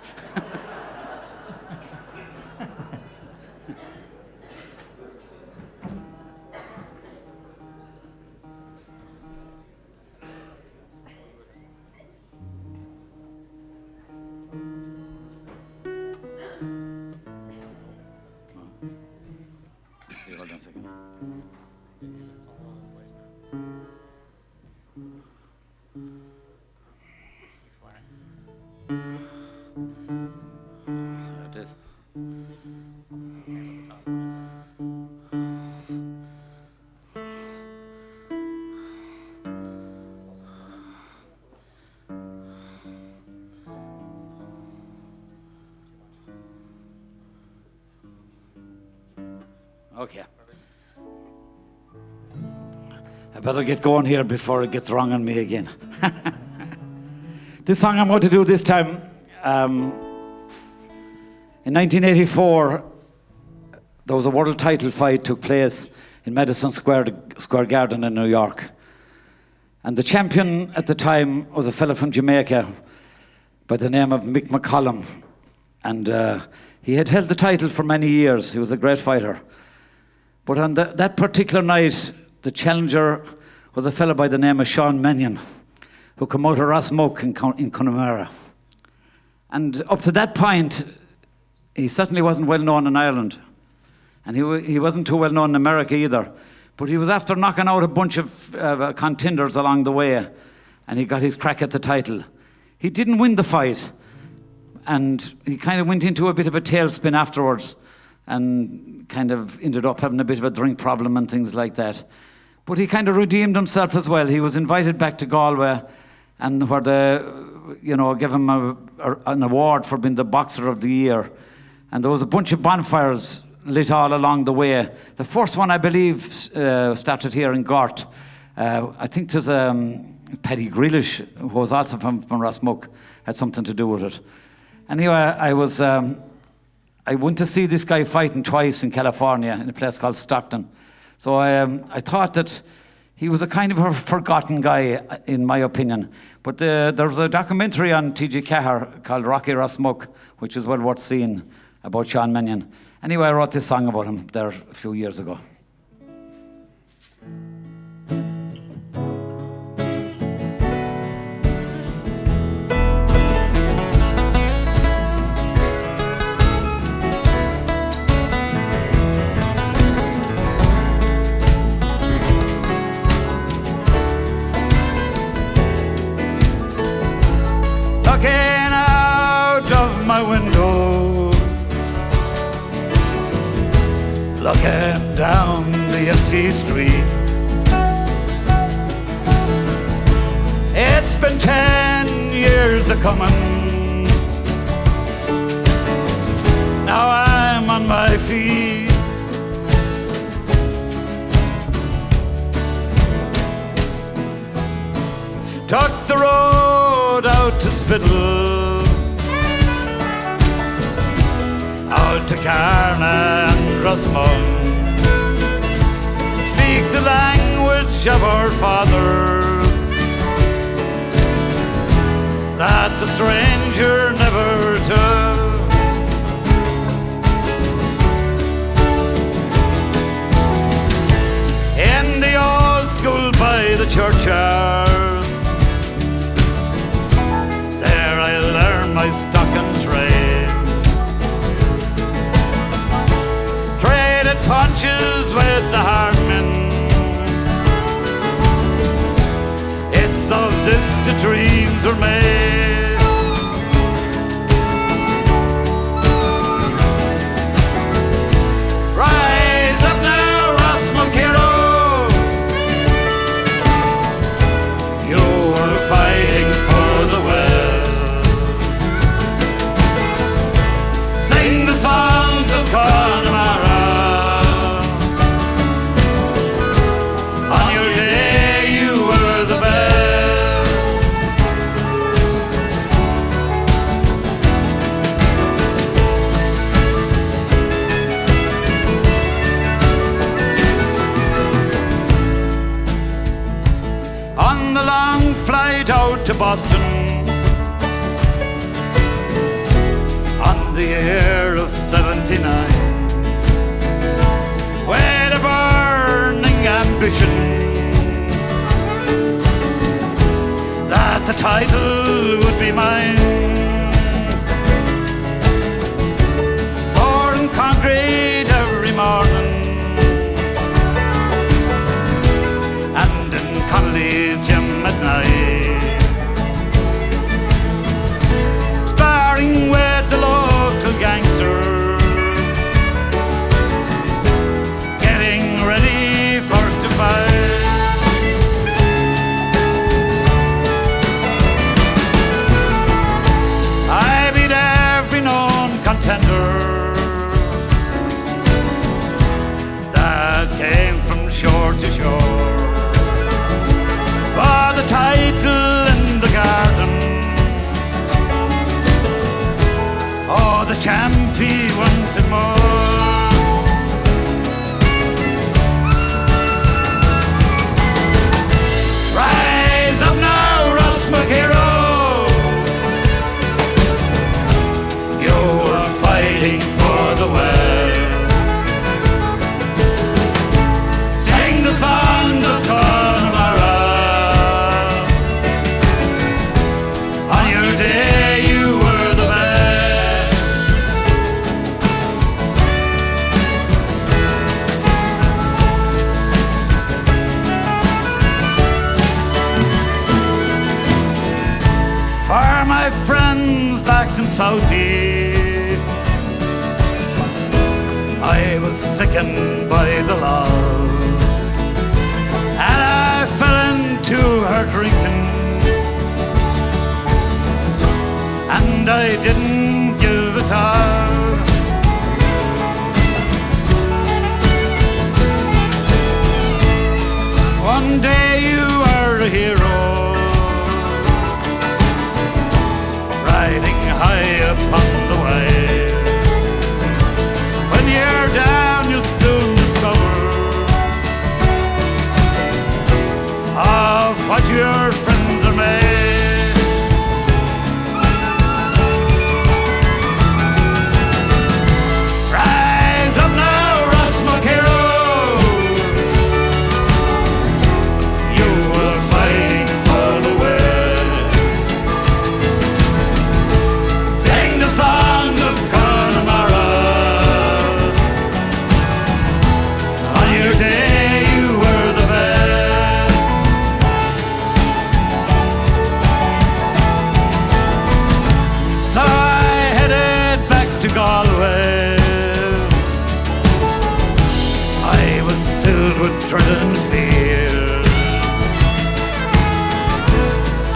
Hold on a second. There it is. Okay. I better get going here before it gets wrong on me again. This song I'm going to do this time, in 1984, there was a world title fight took place in Madison Square Garden in New York. And the champion at the time was a fella from Jamaica by the name of Mick McCollum. And he had held the title for many years. He was a great fighter. But on that particular night, the challenger was a fella by the name of Sean Mannion, who came out of Rossmoke in Connemara. And up to that point, he certainly wasn't well known in Ireland. And he wasn't too well known in America either. But he was after knocking out a bunch of contenders along the way, and he got his crack at the title. He didn't win the fight, and he kind of went into a bit of a tailspin afterwards, and kind of ended up having a bit of a drink problem and things like that. But he kind of redeemed himself as well. He was invited back to Galway, and where they, gave him an award for being the boxer of the year. And there was a bunch of bonfires lit all along the way. The first one, I believe, started here in Gort. I think it was Paddy Grealish, who was also from Rossmuck, had something to do with it. Anyway, I went to see this guy fighting twice in California in a place called Stockton. So I thought that he was a kind of a forgotten guy, in my opinion. But there was a documentary on T.G. Cahir called Rocky Rossmuck, which is well worth seeing, about Sean Mannion. Anyway, I wrote this song about him there a few years ago. Looking out of my window, looking down the empty street. It's been 10 years a coming. Now I'm on my feet. Took the road out to Spittle, out to Carna and Rossmuck. Speak the language of our father, that the stranger never took. In the old school by the churchyard, there I learned my stock and trade. Traded punches with the hardmen. It's of this the dreams are made. Rise up now, Rossmuck hero. You are fighting for the well. Sing the songs of Connemara. On your day you were the best. On the long flight out to Boston, on the air of 79, with a burning ambition that the title would be mine. Pouring concrete every morning, and in Connolly's gym at night, sparring with the local gangsters, getting ready for to fight. I beat every known contender that came from shore to shore. For the title in the garden, oh, the champion wanted more. Rise up now, Rossmuck hero. You are fighting for the well. Sing the songs of Connemara. On your day you were the best. For my friends back in Southie, I was sickened by the law, and I fell into her drinking, and I didn't give it up. filled with dread and fear.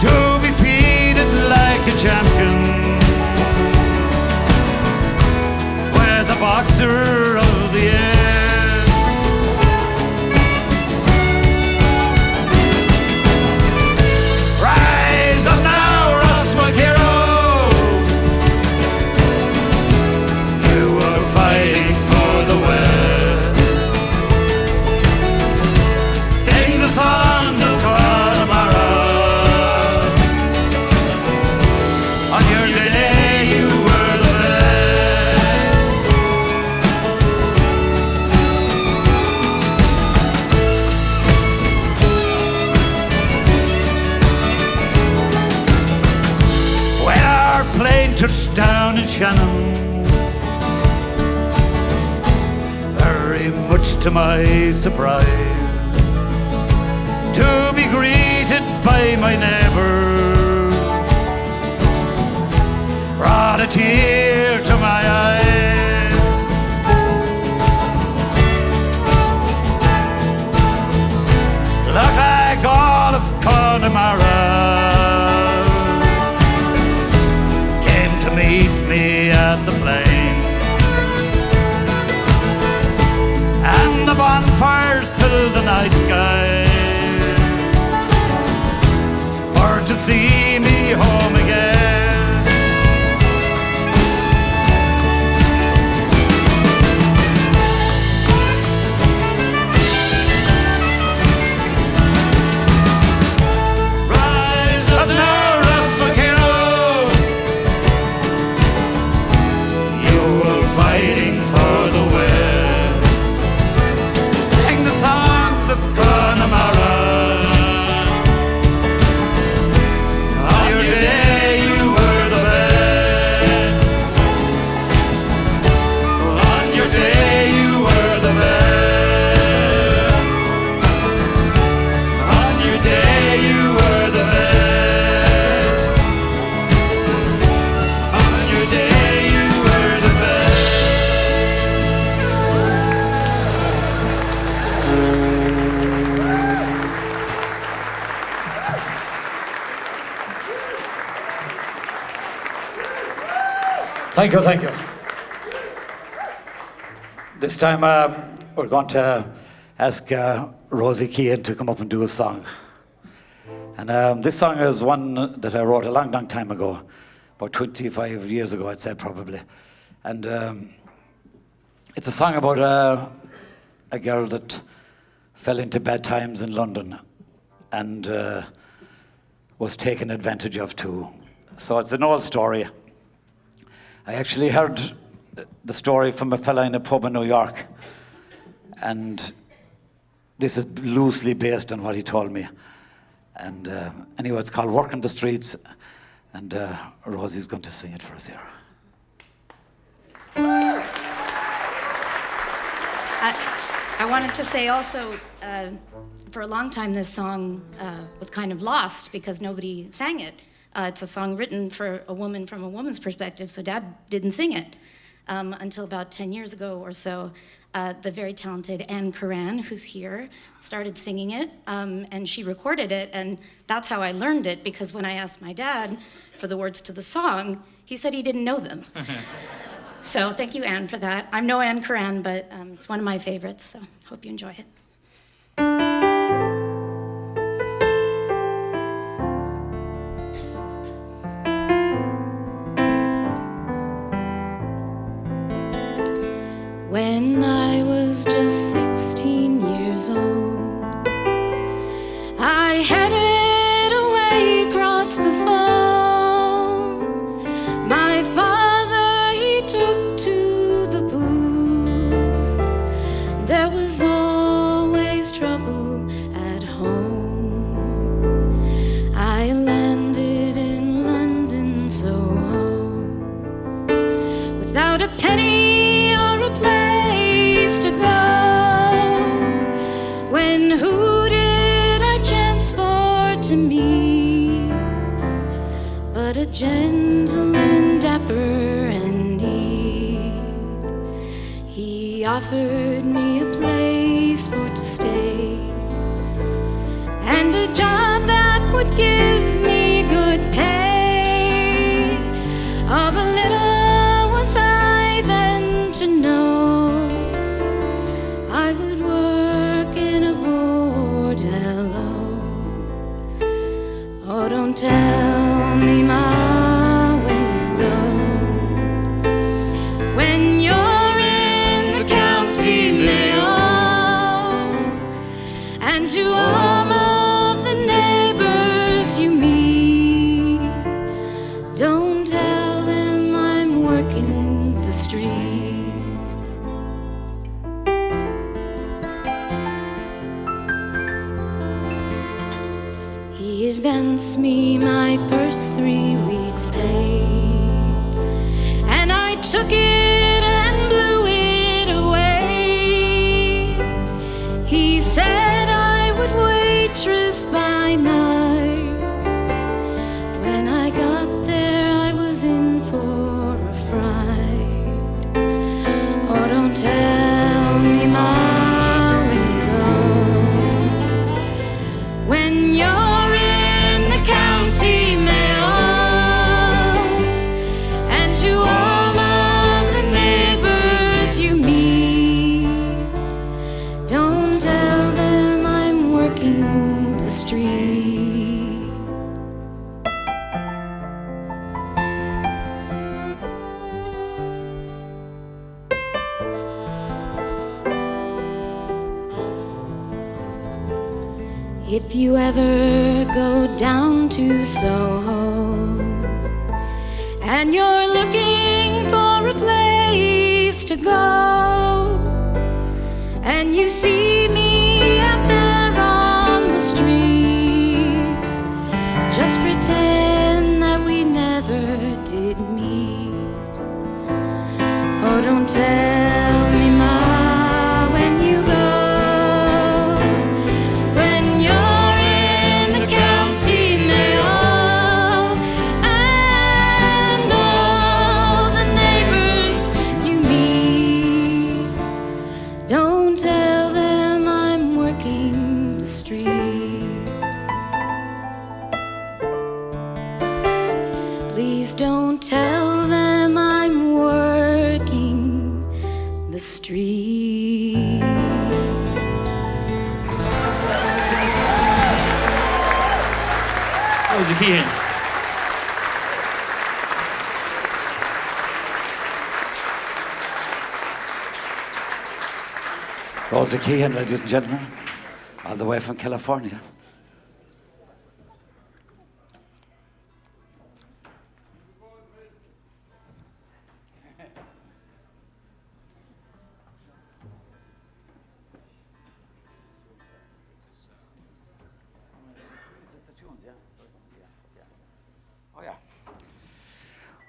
To be treated like a champion, with the boxer of the air. Rise up now, Ross McHero. You are fighting for the West. Sing the songs of Connemara. On your day you were the best. When our plane touched down in Shannon, very much to my surprise, to be greeted by my neighbour brought a tear to my eye. Look like all of Connemara came to meet me at the plane, and the bonfires filled the night sky for to see me home again. Rise up now, Ross McHero. You are fighting for the West. Sing the songs of Connemara. On your day you were the best. On your day you were the best. On your day you were the best. On your day you were the best. Thank you, thank you. This time we're going to ask Rosie Keehan to come up and do a song. And this song is one that I wrote a long, long time ago, about 25 years ago, I'd say probably. And it's a song about a girl that fell into bad times in London and was taken advantage of too. So it's an old story. I actually heard the story from a fella in a pub in New York, and this is loosely based on what he told me. And anyway, it's called Working the Streets, and Rosie's going to sing it for us here. I wanted to say also, for a long time this song was kind of lost because nobody sang it. It's a song written for a woman from a woman's perspective, so Dad didn't sing it until about 10 years ago or so. The very talented Anne Kieran, who's here, started singing it, and she recorded it, and that's how I learned it, because when I asked my dad for the words to the song, he said he didn't know them. So thank you, Anne, for that. I'm no Anne Kieran, but it's one of my favorites, so hope you enjoy it. When I was just 16 years old, I headed away across the foam. My father, he took to the booze. There was always trouble at home. I landed in London, Soho, without a penny or a place to go. When who did I chance for to meet but a gentleman dapper and neat? He offered me a place for to stay and a job that would give me good pay. Oh, but little was I then to know I would work in a bordello. Oh, don't tell me, Ma, when you go, when you're in the county Mayo, and to all of the neighbors you meet, don't tell them I'm working the street. He advanced me my first 3 weeks' pay, and I took it and blew it away. He said I would waitress by night. When I got there, I was in for a fright. Oh, don't tell me, Ma, when you go, when you're in the county Mayo, and to all of the neighbors you meet, don't tell them I'm working the street. If you ever go down to Soho and you're looking for a place to go, and you see me out there on the street, just pretend that we never did meet. Oh, don't tell me, Ma, when you go, when you're in the county Mayo, and all the neighbors you meet, don't tell them I'm working the street. Please don't tell them I'm working the street. Rosie Keehan. Rosie Keehan, ladies and gentlemen, all the way from California.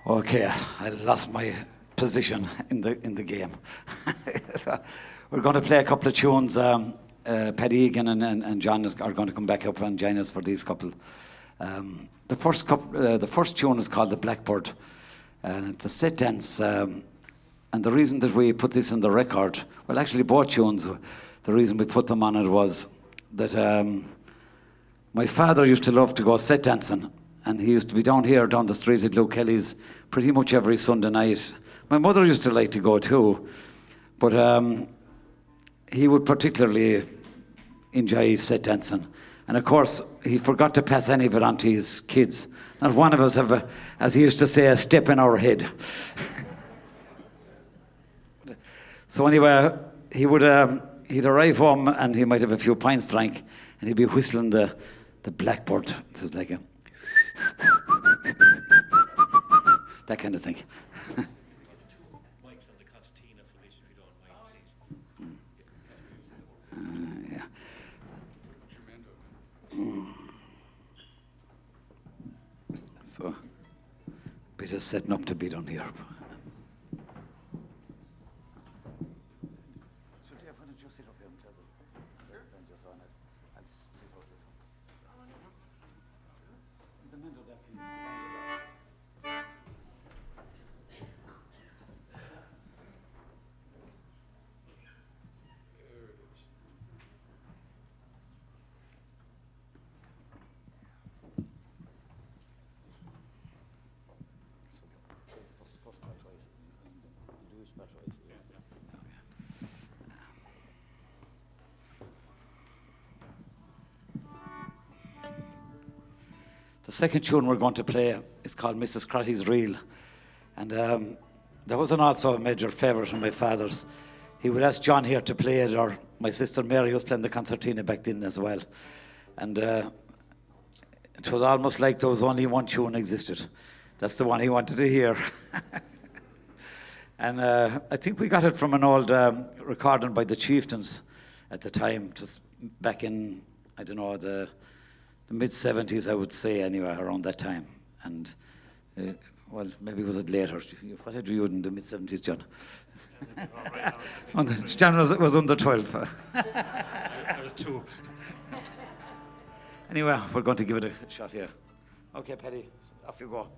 Okay, I lost my position in the game. So we're going to play a couple of tunes. Paddy, Egan and John are going to come back up and join us for these couple. The first tune is called The Blackbird, and it's a set dance. And the reason that we put this in the record, well, actually both tunes, the reason we put them on it was that my father used to love to go set dancing, and he used to be down here, down the street at Luke Kelly's, pretty much every Sunday night. My mother used to like to go too, but he would particularly enjoy set dancing. And of course, he forgot to pass any of it on to his kids. Not one of us have, as he used to say, a step in our head. So anyway, he'd arrive home and he might have a few pints drank, and he'd be whistling the Blackbird. It was like a that kind of thing. Yeah. So, bit of setting up to be done here. The second tune we're going to play is called Mrs. Crotty's Reel. And that wasn't also a major favourite of my father's. He would ask John here to play it, or my sister Mary was playing the concertina back then as well. And it was almost like there was only one tune existed. That's the one he wanted to hear. And I think we got it from an old recording by the Chieftains at the time, just back in, I don't know, the mid-70s, I would say, anyway, around that time. And, well, maybe was it later? What had you in the mid-70s, John? John was under 12. I was 2. Anyway, we're going to give it a shot here. Okay, Paddy, off you go.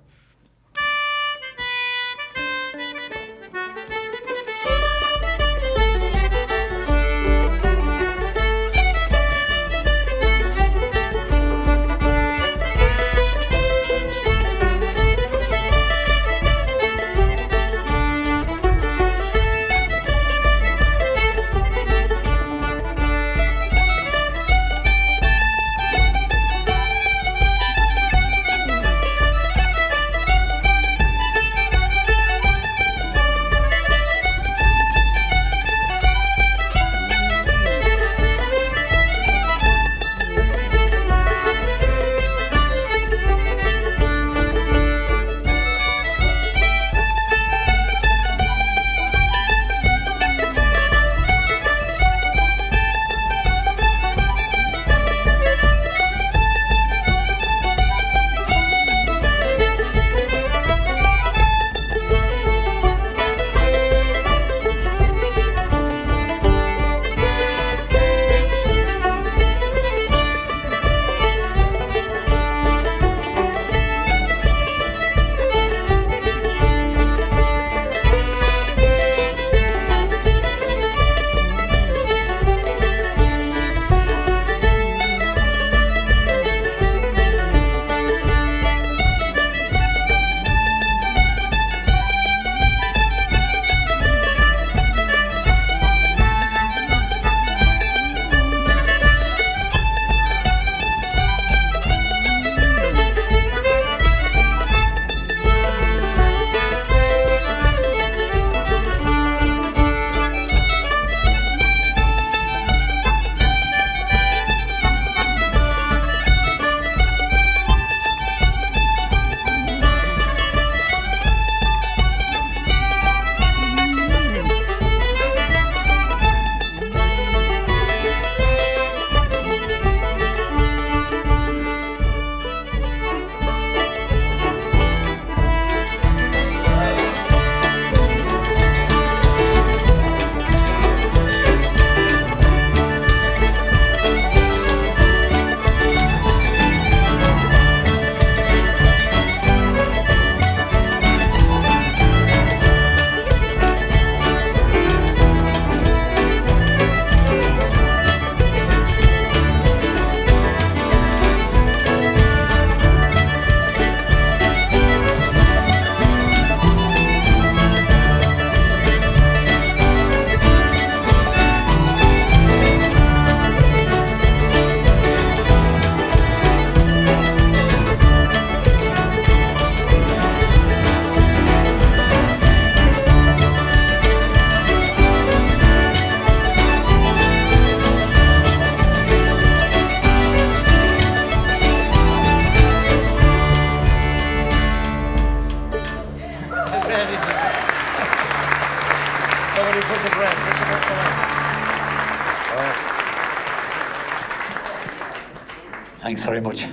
Thanks very much.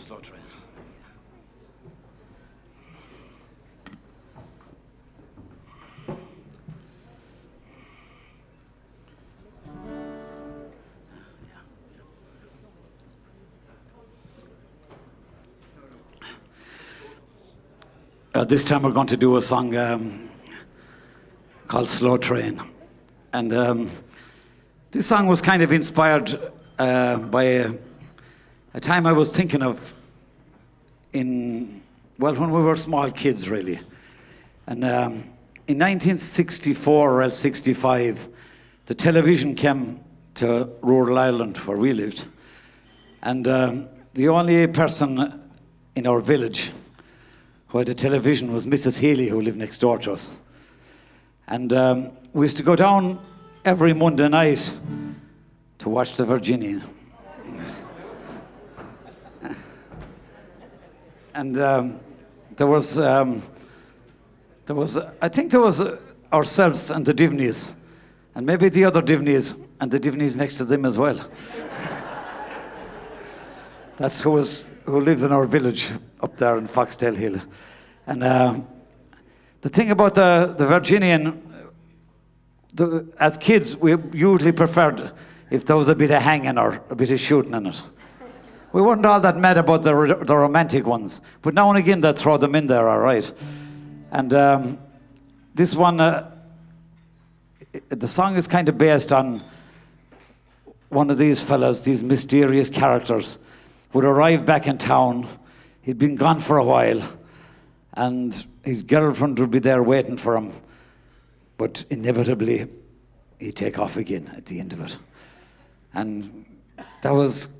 Slow train. This time we're going to do a song called Slow Train. And this song was kind of inspired by a time I was thinking of when we were small kids, really. And in 1964 or else 65, the television came to rural Ireland where we lived. And the only person in our village who had a television was Mrs. Healy, who lived next door to us. And we used to go down every Monday night to watch the Virginian. And there was ourselves and the Divneys, and maybe the other Divneys and the Divneys next to them as well. That's who lived in our village up there in Foxdale Hill. And the thing about the Virginian, as kids, we usually preferred if there was a bit of hanging or a bit of shooting in it. We weren't all that mad about the romantic ones, but now and again they'd throw them in there, all right. And this one, the song is kind of based on one of these fellas, these mysterious characters, would arrive back in town. He'd been gone for a while, and his girlfriend would be there waiting for him, but inevitably he'd take off again at the end of it. And that was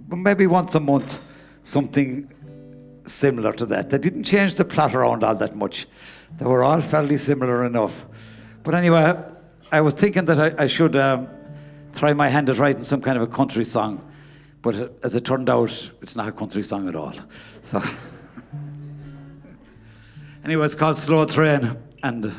maybe once a month, something similar to that. They didn't change the plot around all that much. They were all fairly similar enough. But anyway, I was thinking that I should try my hand at writing some kind of a country song. But as it turned out, it's not a country song at all. So anyway, it's called Slow Train. And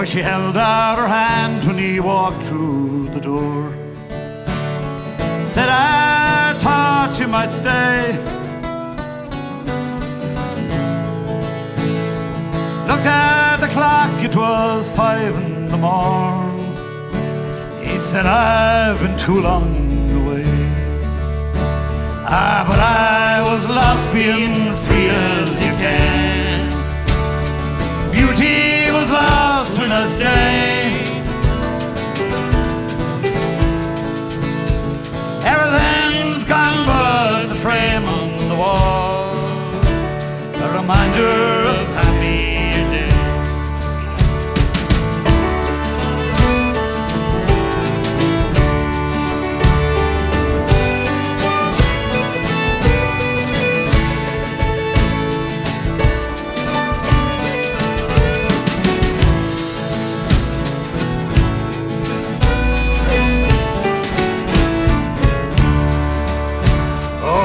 she held out her hand when he walked through the door. Said, I thought you might stay. Looked at the clock, it was 5 in the morn. He said, I've been too long away. But I was lost being free as you can. Beauty was lost when I stayed. Everything's gone but the frame on the wall, a reminder of happier days.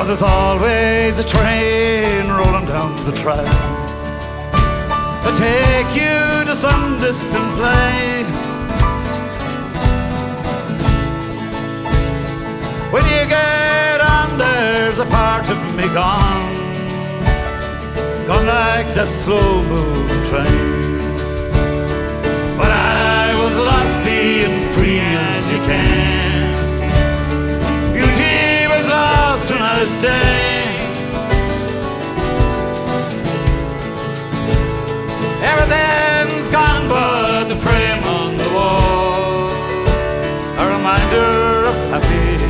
There's always a train rolling down the track to take you to some distant place. When you get on, there's a part of me gone like that slow-moving train. But I was lost being free as you can. Lost when I stay. Everything's gone but the frame on the wall, a reminder of happy days.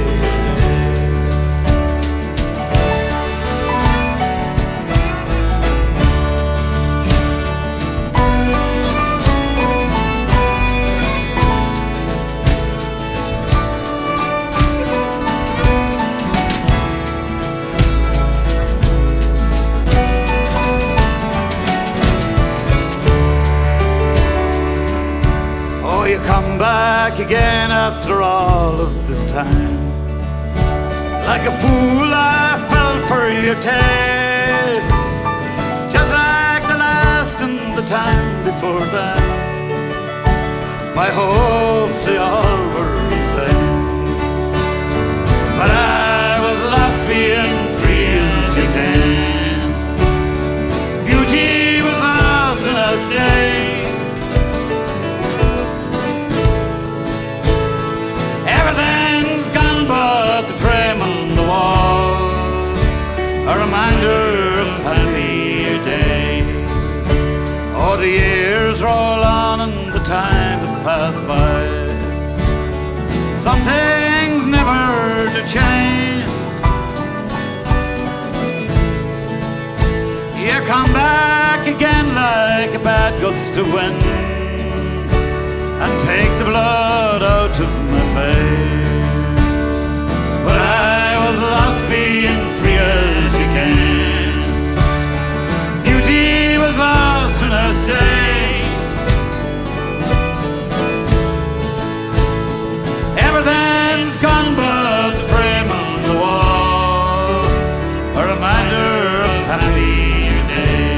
Come back again after all of this time. Like a fool I fell for your tale, just like the last and the time before that. I hope they all were in vain. But I was lost being free as you can. Beauty was lost and I stayed. Everything's gone but the frame on the wall, a reminder of a happier day. Oh, the years roll on and the time has passed by. Some things never to change. You come back again like a bad gust of wind and take the blood out of my face. But I was lost being free as you can. Beauty was lost and I stayed. Everything's gone but the frame on the wall, a reminder of happier days.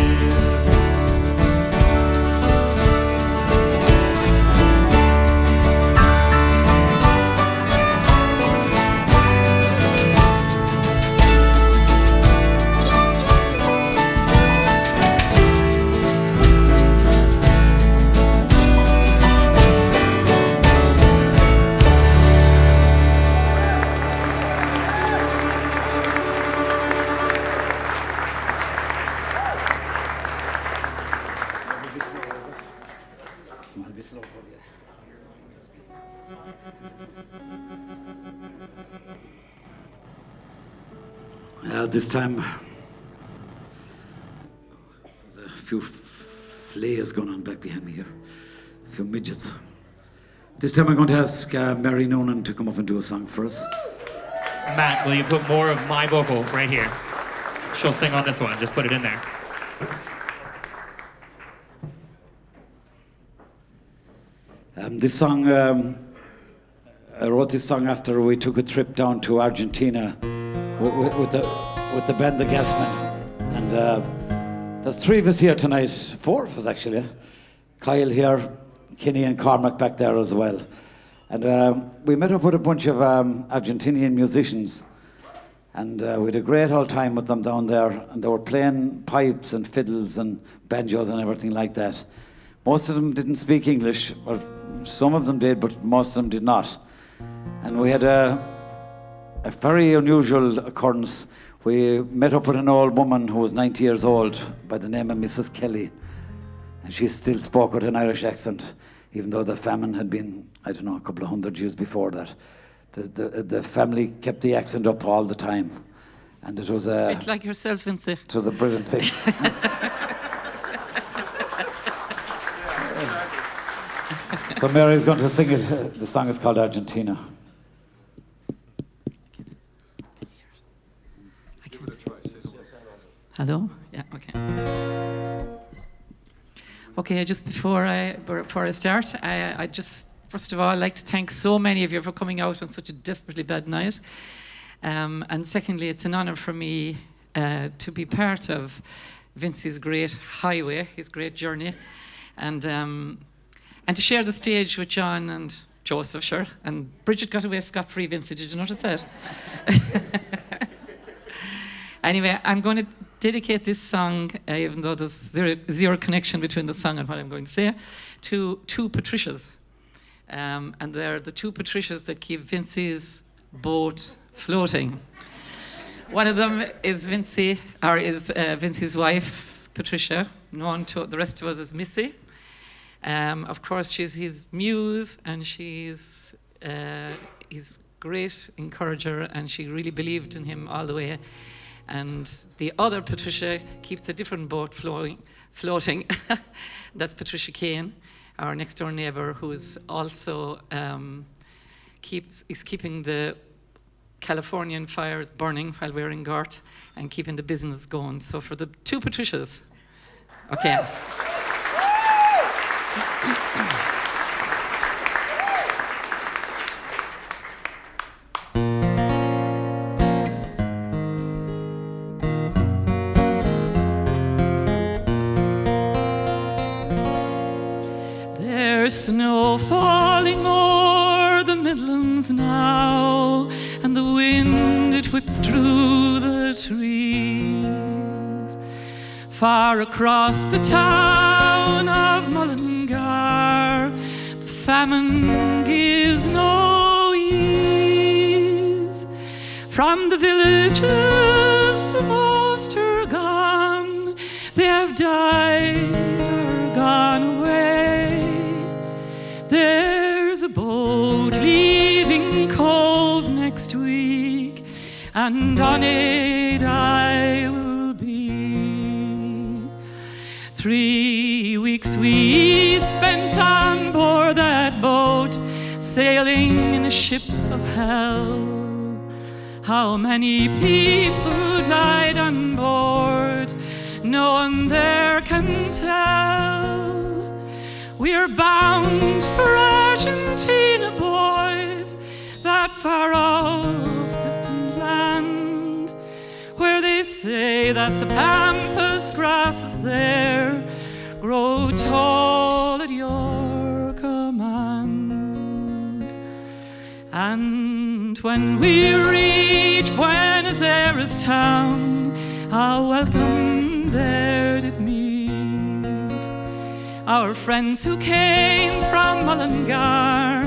This time, there's a few flares going on back behind me here, a few midgets. This time I'm going to ask Mary Noonan to come up and do a song for us. Matt, will you put more of my vocal right here? She'll sing on this one, just put it in there. This song, I wrote this song after we took a trip down to Argentina with the band The Gasmen. And there's 3 of us here tonight, 4 of us actually. Kyle here, Kenny and Cormac back there as well. And we met up with a bunch of Argentinian musicians. And we had a great old time with them down there. And they were playing pipes and fiddles and banjos and everything like that. Most of them didn't speak English, or some of them did, but most of them did not. And we had a very unusual occurrence. We met up with an old woman who was 90 years old by the name of Mrs. Kelly. And she still spoke with an Irish accent, even though the famine had been, I don't know, a couple of 100 years before that. The family kept the accent up all the time. And it was a bit like yourself, Vincey. It was a brilliant thing. So Mary's going to sing it. The song is called Argentina. Hello? Yeah, okay. Okay, just before I start, I just, first of all, I'd like to thank so many of you for coming out on such a desperately bad night. And secondly, it's an honour for me to be part of Vincey's great highway, his great journey, and to share the stage with John and Joseph, sure. And Bridget got away scot-free, Vincey, did you notice that? Anyway, I'm going to dedicate this song, even though there's zero connection between the song and what I'm going to say, to 2 Patricias. And they're the 2 Patricias that keep Vincey's boat floating. One of them is Vincey's wife, Patricia, known to the rest of us as Missy. Of course, she's his muse, and she's his great encourager, and she really believed in him all the way. And the other Patricia keeps a different boat floating. That's Patricia Keehan, our next door neighbour, who is also keeping the Californian fires burning while we're in Gort and keeping the business going. So for the 2 Patricias, okay. There's snow falling o'er the Midlands now, and the wind it whips through the trees. Far across the town of Mullingar, the famine gives no ease. From the villages the most are gone, they have died or gone away. There's a boat leaving Cove next week, and on it I will be. 3 weeks we spent on board that boat, sailing in a ship of hell. How many people died on board, no one there can tell. We're bound for Argentina, boys, that far off distant land, where they say that the pampas grasses there grow tall at your command. And when we reach Buenos Aires town, how welcome there did meet our friends who came from Mullingar,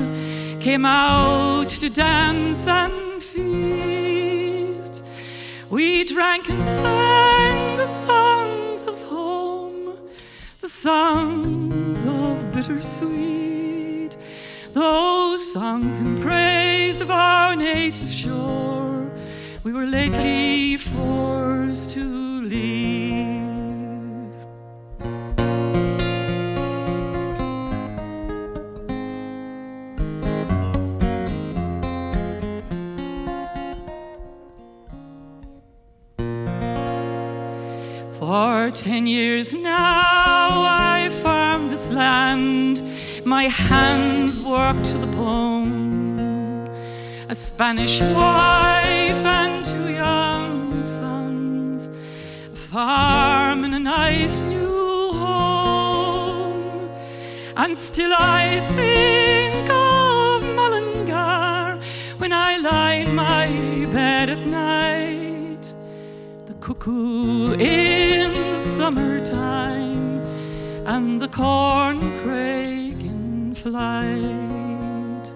came out to dance and feast. We drank and sang the songs of home, the songs of bittersweet, those songs in praise of our native shore we were lately forced to leave. For 10 years now I farmed this land, my hands worked to the bone. A Spanish wife and 2 young sons, a farm and a nice new home. And still I think of Mullingar when I lie in my bed at night. The cuckoo in the summertime and the corncrake in flight.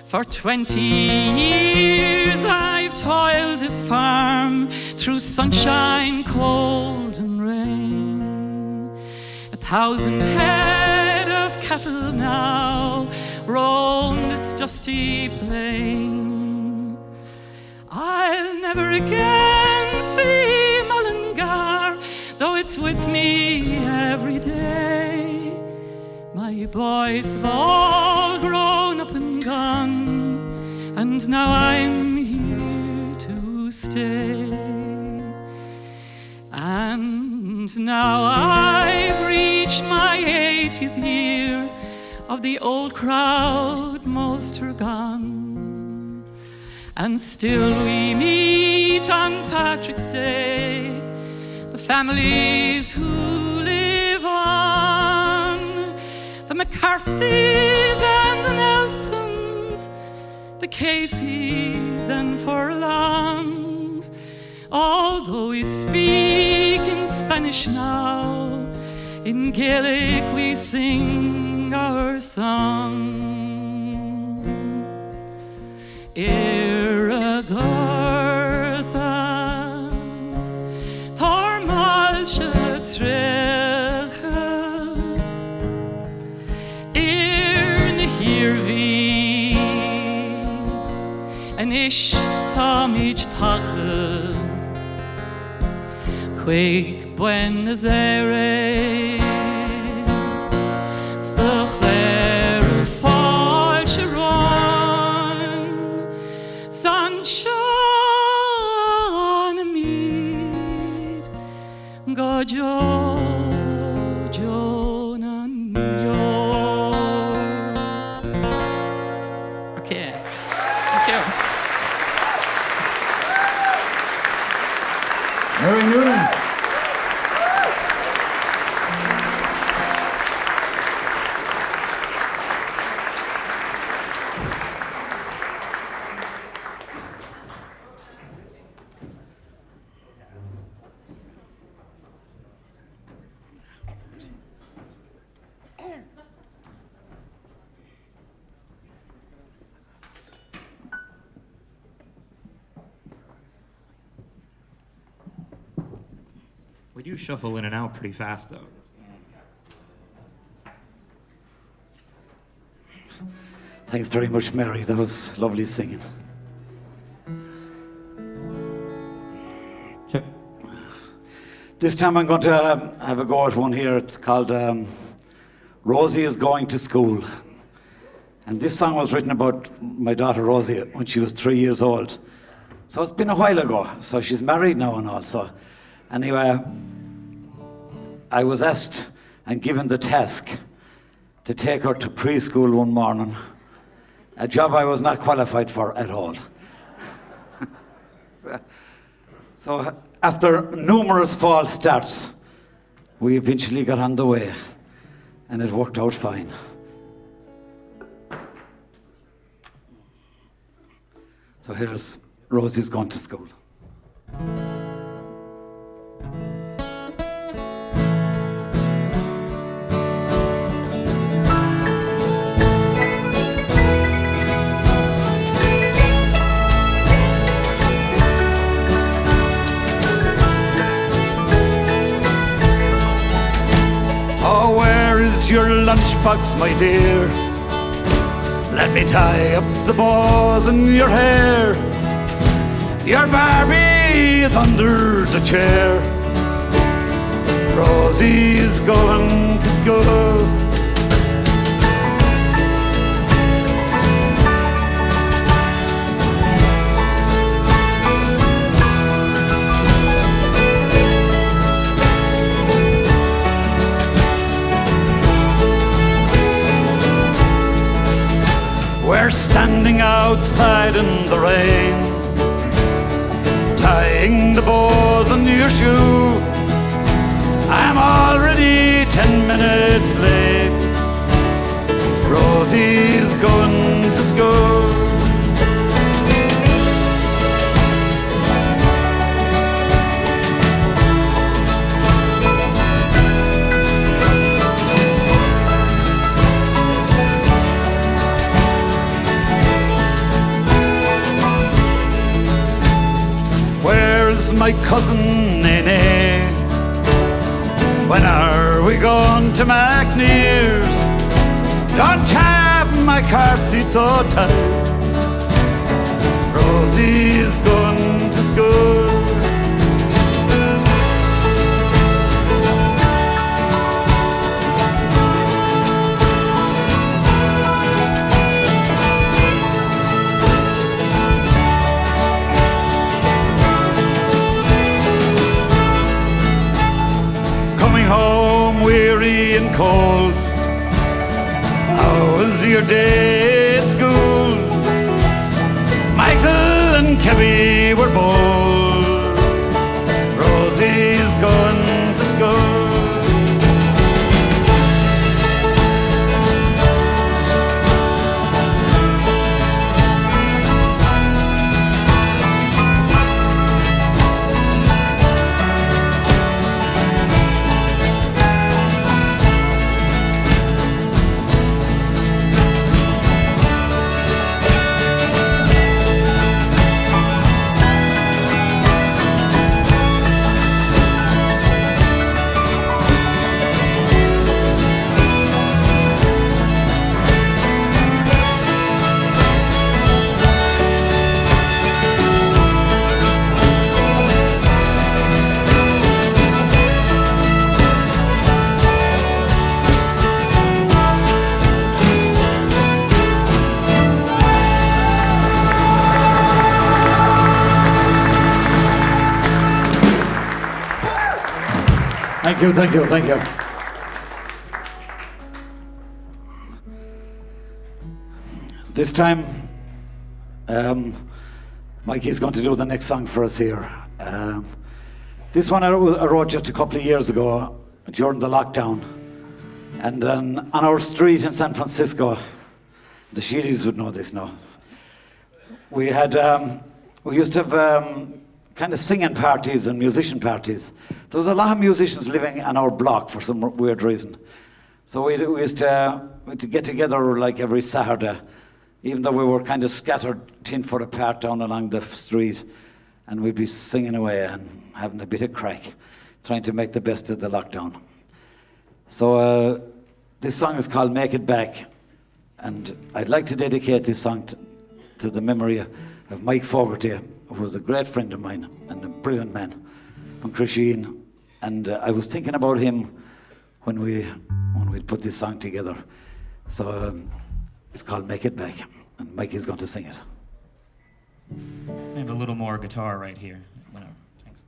For 20 years I've toiled this farm through sunshine, cold and rain. 1,000 head of cattle now roam this dusty plain. I'll never again see Mullingar, though it's with me every day. My boys have all grown up and gone, and now I'm here to stay. And now I've reached my 80th year, of the old crowd most are gone. And still we meet on Patrick's Day, the families who live on, the McCarthys and the Nelsons, the Caseys and Furlongs. Although we speak in Spanish now, in Gaelic we sing our song. Iragortha, Thormalsha Trecha, Irnhirvi, Anish Tamij Tacha, Quake Buenos Aires, Stocher Fall Sharon, Sunshine Mead, Gojo, Jonan, Yo. Okay, thank you. Mary Noonan. We do shuffle in and out pretty fast, though. Thanks very much, Mary. That was lovely singing. Sure. This time I'm going to have a go at one here. It's called Rosie is Going to School. And this song was written about my daughter Rosie when she was 3 years old. So it's been a while ago. So she's married now and all. So anyway, I was asked and given the task to take her to preschool one morning. A job I was not qualified for at all. So after numerous false starts, we eventually got on the way, and it worked out fine. So here's Rosie's Gone to School. Oh, where is your lunchbox, my dear? Let me tie up the bows in your hair. Your Barbie is under the chair. Rosie is going to school. We're standing outside in the rain, tying the bows on your shoe. I'm already 10 minutes late. Rosie's going to school. My cousin Nene, when are we going to McNear? Don't tap my car seat so tight. Rosie's going to school. Home weary and cold. How was your day at school? Michael and Kevin were bold. Rosie's going to school. Thank you. This time, Mikey's going to do the next song for us here. This one I wrote just a couple of years ago during the lockdown. And on our street in San Francisco, the Sheedys would know this now. We used to have kind of singing parties and musician parties. There was a lot of musicians living on our block for some weird reason. So we used to get together like every Saturday, even though we were kind of scattered 10 foot apart down along the street, and we'd be singing away and having a bit of crack. trying to make the best of the lockdown. So this song is called Make It Back, and I'd like to dedicate this song to the memory of Mike Fogarty, who was a great friend of mine and a brilliant man from Crusheen. And I was thinking about him when we put this song together. So it's called Make It Back, and Mike is going to sing it. I have a little more guitar right here. Whatever. Thanks.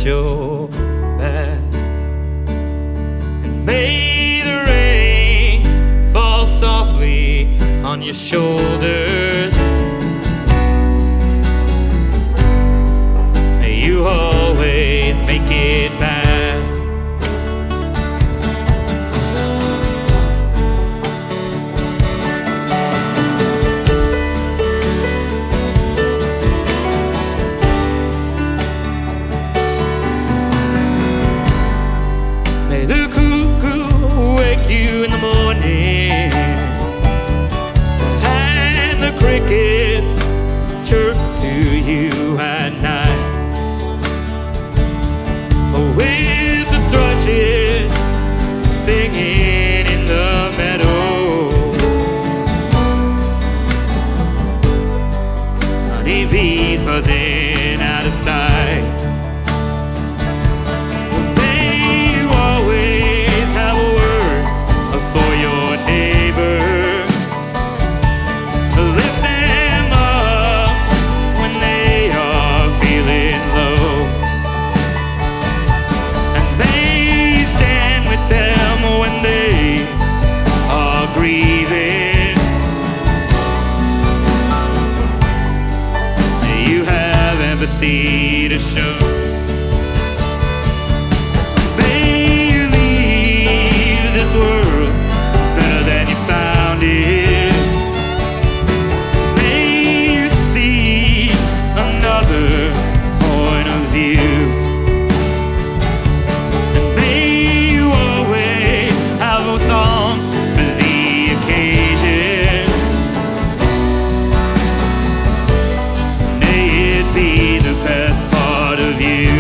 Your back, and may the rain fall softly on your shoulders. May you always make it back. You in the morning, and the cricket chirp to you at night, with the thrushes singing in the meadow, honey bees buzzing out of sight. May you always have a word for your neighbor, lift them up when they are feeling low, and may you stand with them when they are grieving. May you have empathy to show. May you leave this world better than you found it. May you see another point of view, and may you always have a song for the occasion. May it be the best part of you.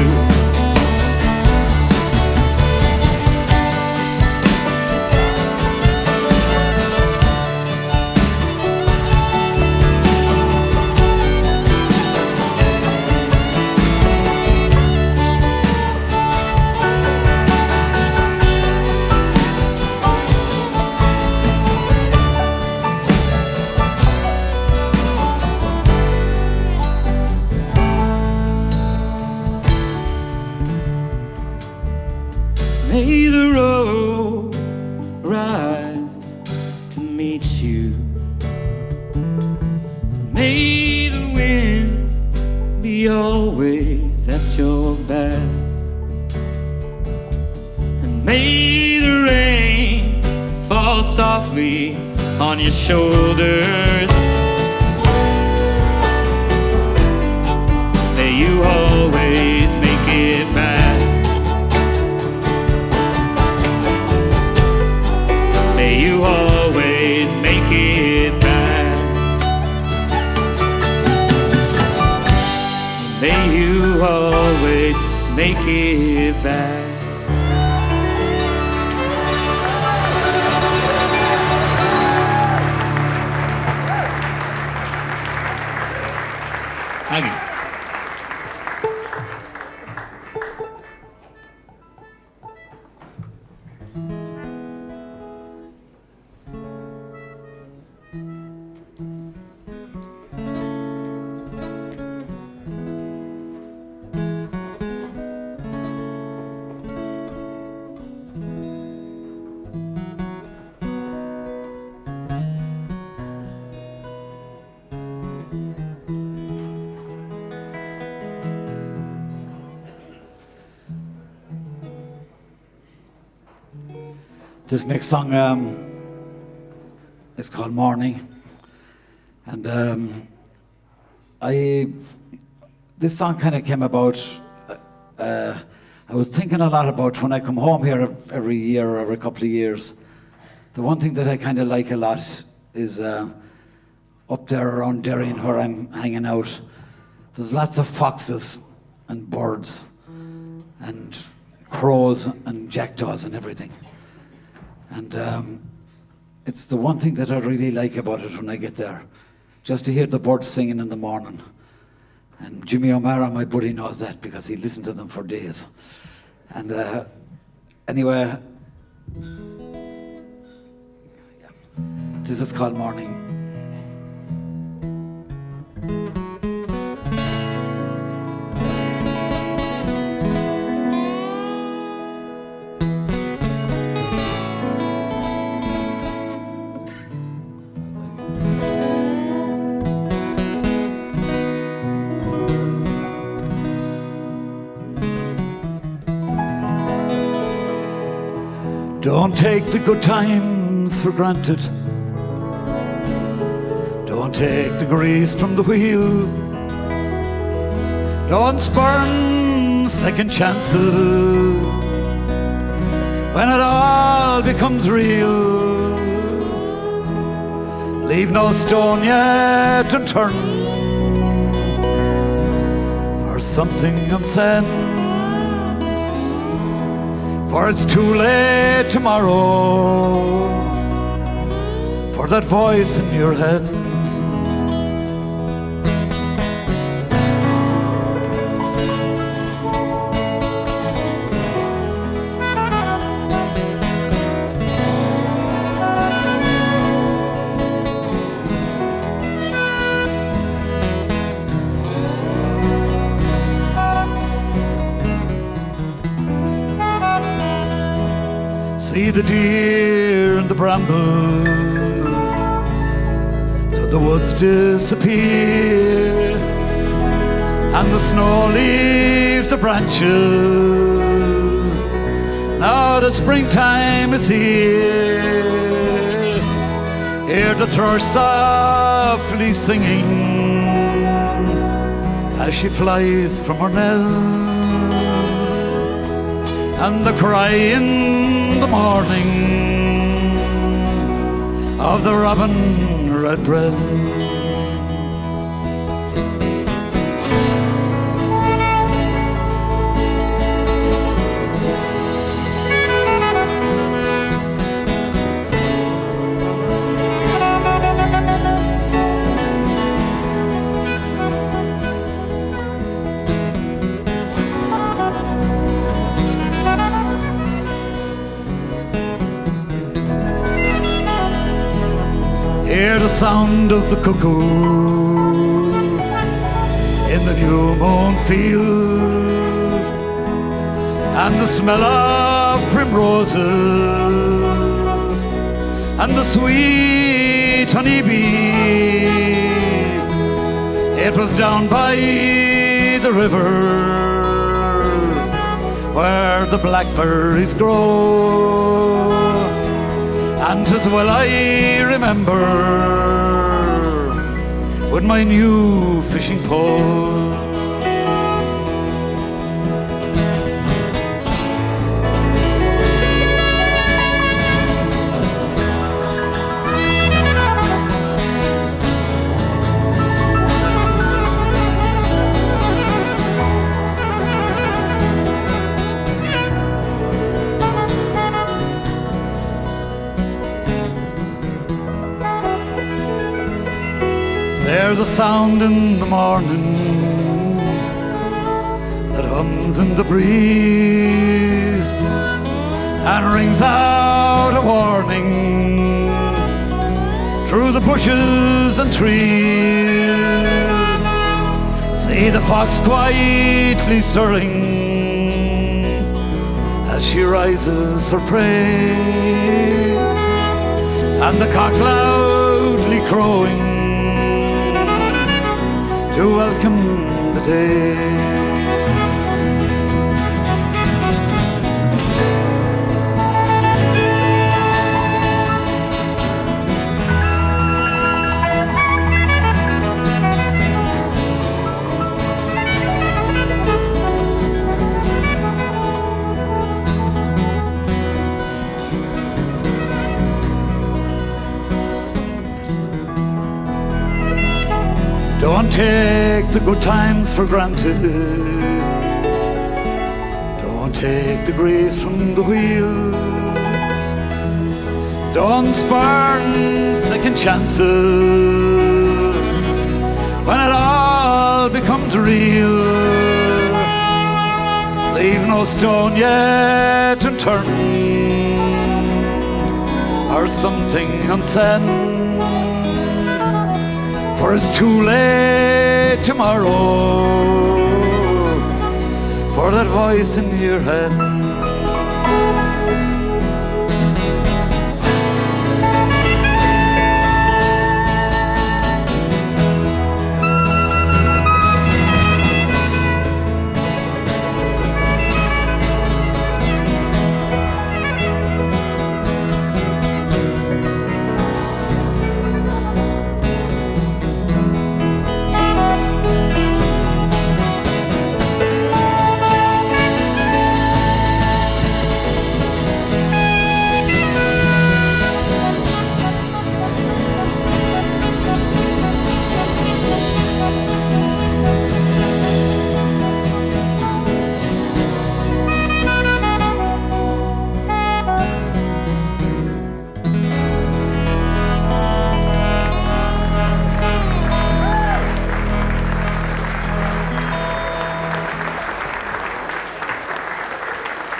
May the road rise to meet you. May the wind be always at your back, and may the rain fall softly on your shoulders. May you always make it back. May you always make it back. May you always make it back. Thank you. This next song is called Morning. And this song kind of came about, I was thinking a lot about when I come home here every year or every couple of years. The one thing that I kind of like a lot is up there around Derryn where I'm hanging out. There's lots of foxes and birds and crows and jackdaws and everything. And it's the one thing that I really like about it when I get there. Just to hear the birds singing in the morning. And Jimmy O'Mara, my buddy, knows that because he listened to them for days. And anyway, this is called Morning. Don't take the good times for granted. Don't take the grease from the wheel. Don't spurn second chances when it all becomes real. Leave no stone yet unturned or something unsaid. For it's too late tomorrow for that voice in your head. See the deer and the bramble till the woods disappear, and the snow leaves the branches. Now the springtime is here. Hear the thrush softly singing as she flies from her nest, and the cry in the morning of the robin redbreast. Hear the sound of the cuckoo in the new mown field, and the smell of primroses, and the sweet honeybee. It was down by the river where the blackberries grow, and 'tis well I remember with my new fishing pole. There's a sound in the morning that hums in the breeze and rings out a warning through the bushes and trees. See the fox quietly stirring as she rises her prey, and the cock loudly crowing to welcome the day. Don't take the good times for granted. Don't take the grace from the wheel. Don't spurn second chances when it all becomes real. Leave no stone yet unturned, or something unsaid, for it's too late tomorrow for that voice in your head.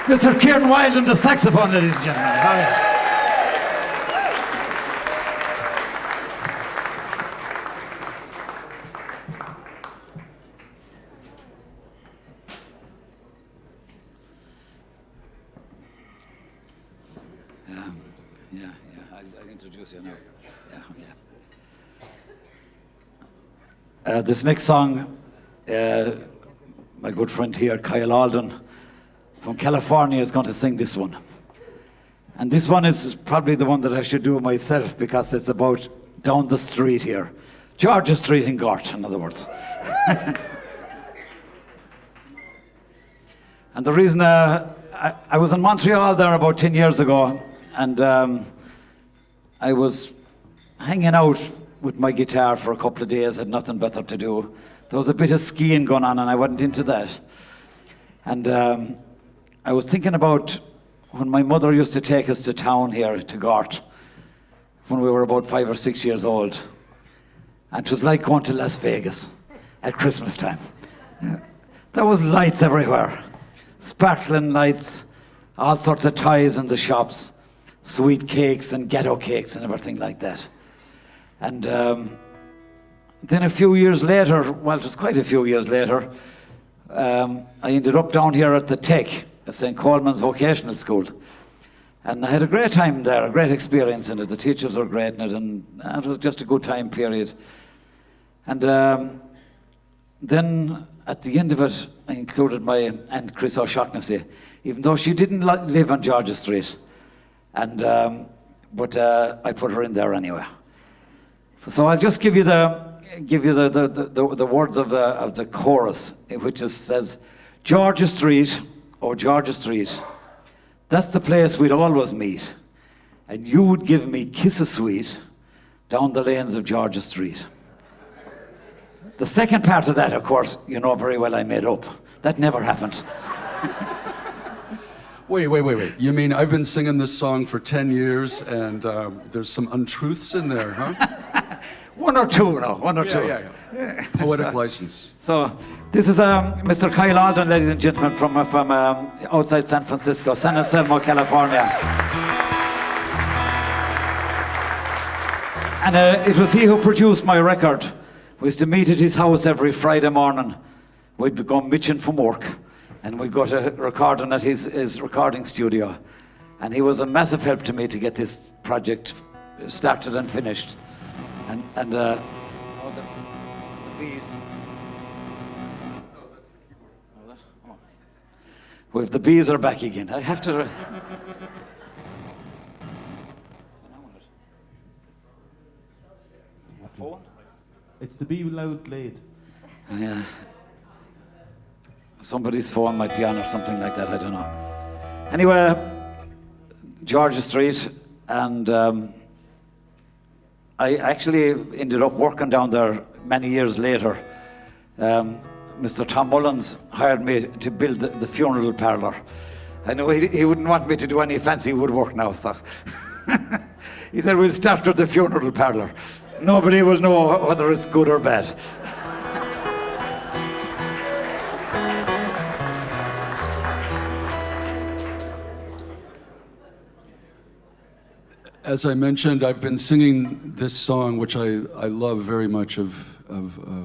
Mr. Kieran Wilde on the saxophone, ladies and gentlemen. Hi. I'll introduce you now. Yeah, okay. This next song, my good friend here, Kyle Alden, from California, is going to sing this one. And this one is probably the one that I should do myself because it's about down the street here. Georgia Street in Gort, in other words. And the reason, I was in Montreal there about 10 years ago, and I was hanging out with my guitar for a couple of days, had nothing better to do. There was a bit of skiing going on and I wasn't into that. And I was thinking about when my mother used to take us to town here, to Gort, when we were about 5 or 6 years old. And it was like going to Las Vegas at Christmas time. There was lights everywhere, sparkling lights, all sorts of toys in the shops, sweet cakes and ghetto cakes and everything like that. And then a few years later, well, it was quite a few years later, I ended up down here at the Tech, at St. Coleman's Vocational School. And I had a great time there, a great experience in it. The teachers were great in it, and it was just a good time period. And then at the end of it, I included my Aunt Chris O'Shaughnessy, even though she didn't live on Georgia Street. And but I put her in there anyway. So I'll just give you the words of the chorus, which says, Georgia Street, oh Georgia Street, that's the place we'd always meet, and you would give me kisses sweet down the lanes of Georgia Street. The second part of that, of course, you know very well I made up. That never happened. Wait. You mean I've been singing this song for 10 years and there's some untruths in there, huh? One or two. Yeah. Poetic license. So this is Mr. Kyle Alden, ladies and gentlemen, from outside San Francisco, San Anselmo, California. And it was he who produced my record. We used to meet at his house every Friday morning. We'd go mitching from work, and we'd go to recording at his recording studio. And he was a massive help to me to get this project started and finished. And the bees. Well, the bees are back again. I have to. Phone? It's the Be Loud Glade. Yeah. Somebody's phone might be on or something like that, I don't know. Anyway, Georgia Street, and I actually ended up working down there many years later, Mr. Tom Mullins hired me to build the funeral parlour. I know he wouldn't want me to do any fancy woodwork now, so he said, we'll start with the funeral parlour. Nobody will know whether it's good or bad. As I mentioned, I've been singing this song, which I love very much of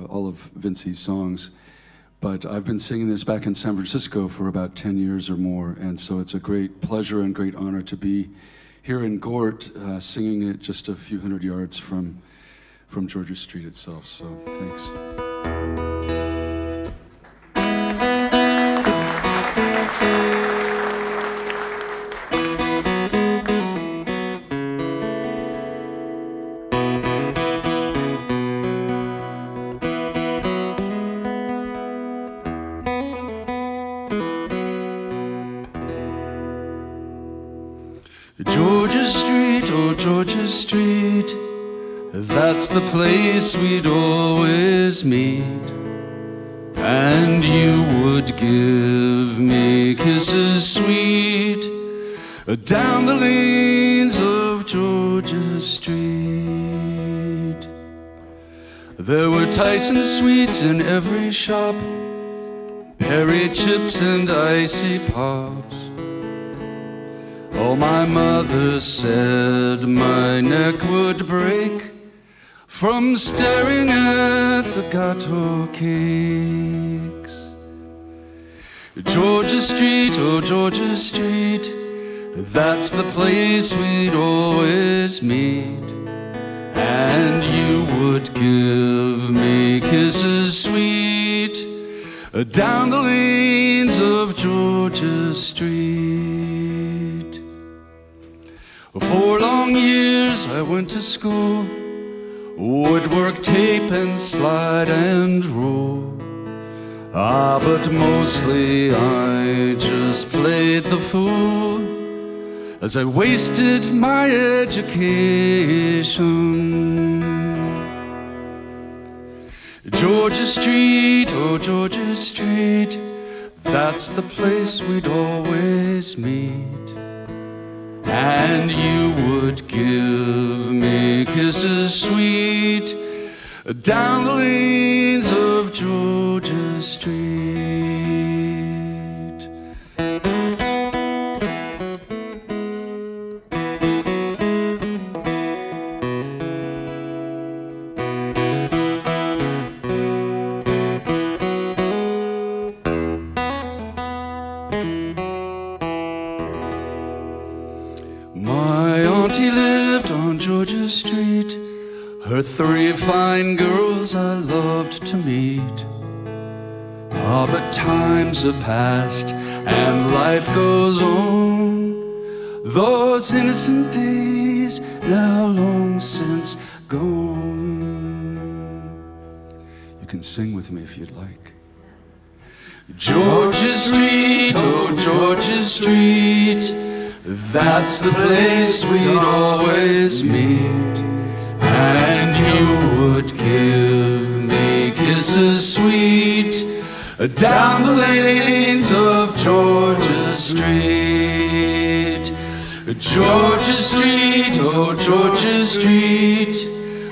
all of Vincey's songs. But I've been singing this back in San Francisco for about 10 years or more. And so it's a great pleasure and great honor to be here in Gort, singing it just a few hundred yards from Georgia Street itself. So thanks. Georgia Street, oh Georgia Street, that's the place we'd always meet. And you would give me kisses sweet down the lanes of Georgia Street. There were Tyson sweets in every shop, Perry chips and icy pops. Oh, my mother said my neck would break from staring at the gateau cakes. Georgia Street, oh Georgia Street, that's the place we'd always meet. And you would give me kisses sweet down the lanes of Georgia Street. 4 long years I went to school, woodwork, tape and slide and rule. But mostly I just played the fool as I wasted my education. Georgia Street, oh Georgia Street, that's the place we'd always meet. And you would give me kisses sweet down the lanes of Georgia Street. My auntie lived on Georgia Street, her 3 fine girls I loved to meet. But times have passed and life goes on. Those innocent days now long since gone. You can sing with me if you'd like. Georgia Street, oh Georgia Street, that's the place we'd always meet. And you would give me kisses sweet down the lanes of Georgia Street. Georgia Street, oh Georgia Street,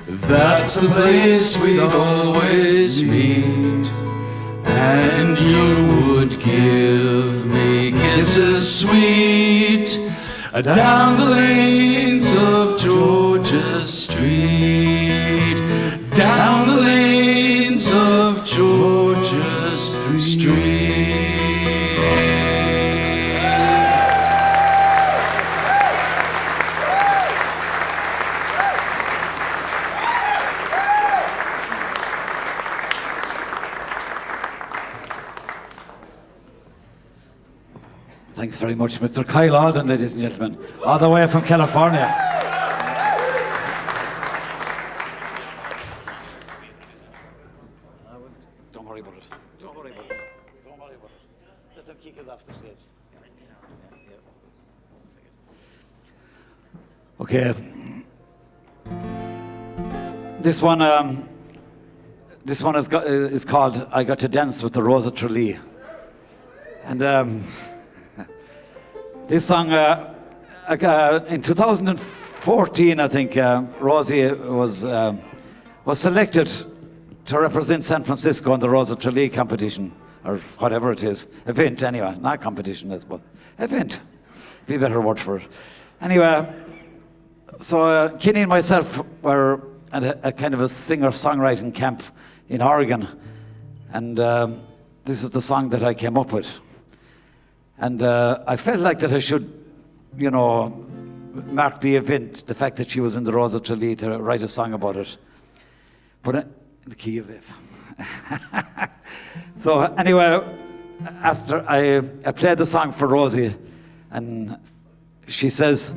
that's the place we'd always meet. And you would give me kisses sweet down the lanes of Georgia Street. Down the lanes of Georgia Street. Thanks very much, Mr. Kyle Alden, ladies and gentlemen, all the way from California. Don't worry about it. Don't worry about it. Don't worry about it. Let them kick us off the stage. Okay. This one, This one is called I Got to Dance with the Rosa Tralee. And this song, in 2014, I think, Rosie was selected to represent San Francisco in the Rosa Tralee competition, or whatever it is. Event, anyway. Not competition, I suppose. Event. Be a better word for it. Anyway, so Kenny and myself were at a kind of a singer-songwriting camp in Oregon. And this is the song that I came up with. And I felt like that I should, you know, mark the event, the fact that she was in the Rosa Tralee, to write a song about it. But the key of F. So anyway, after I played the song for Rosie, and she says,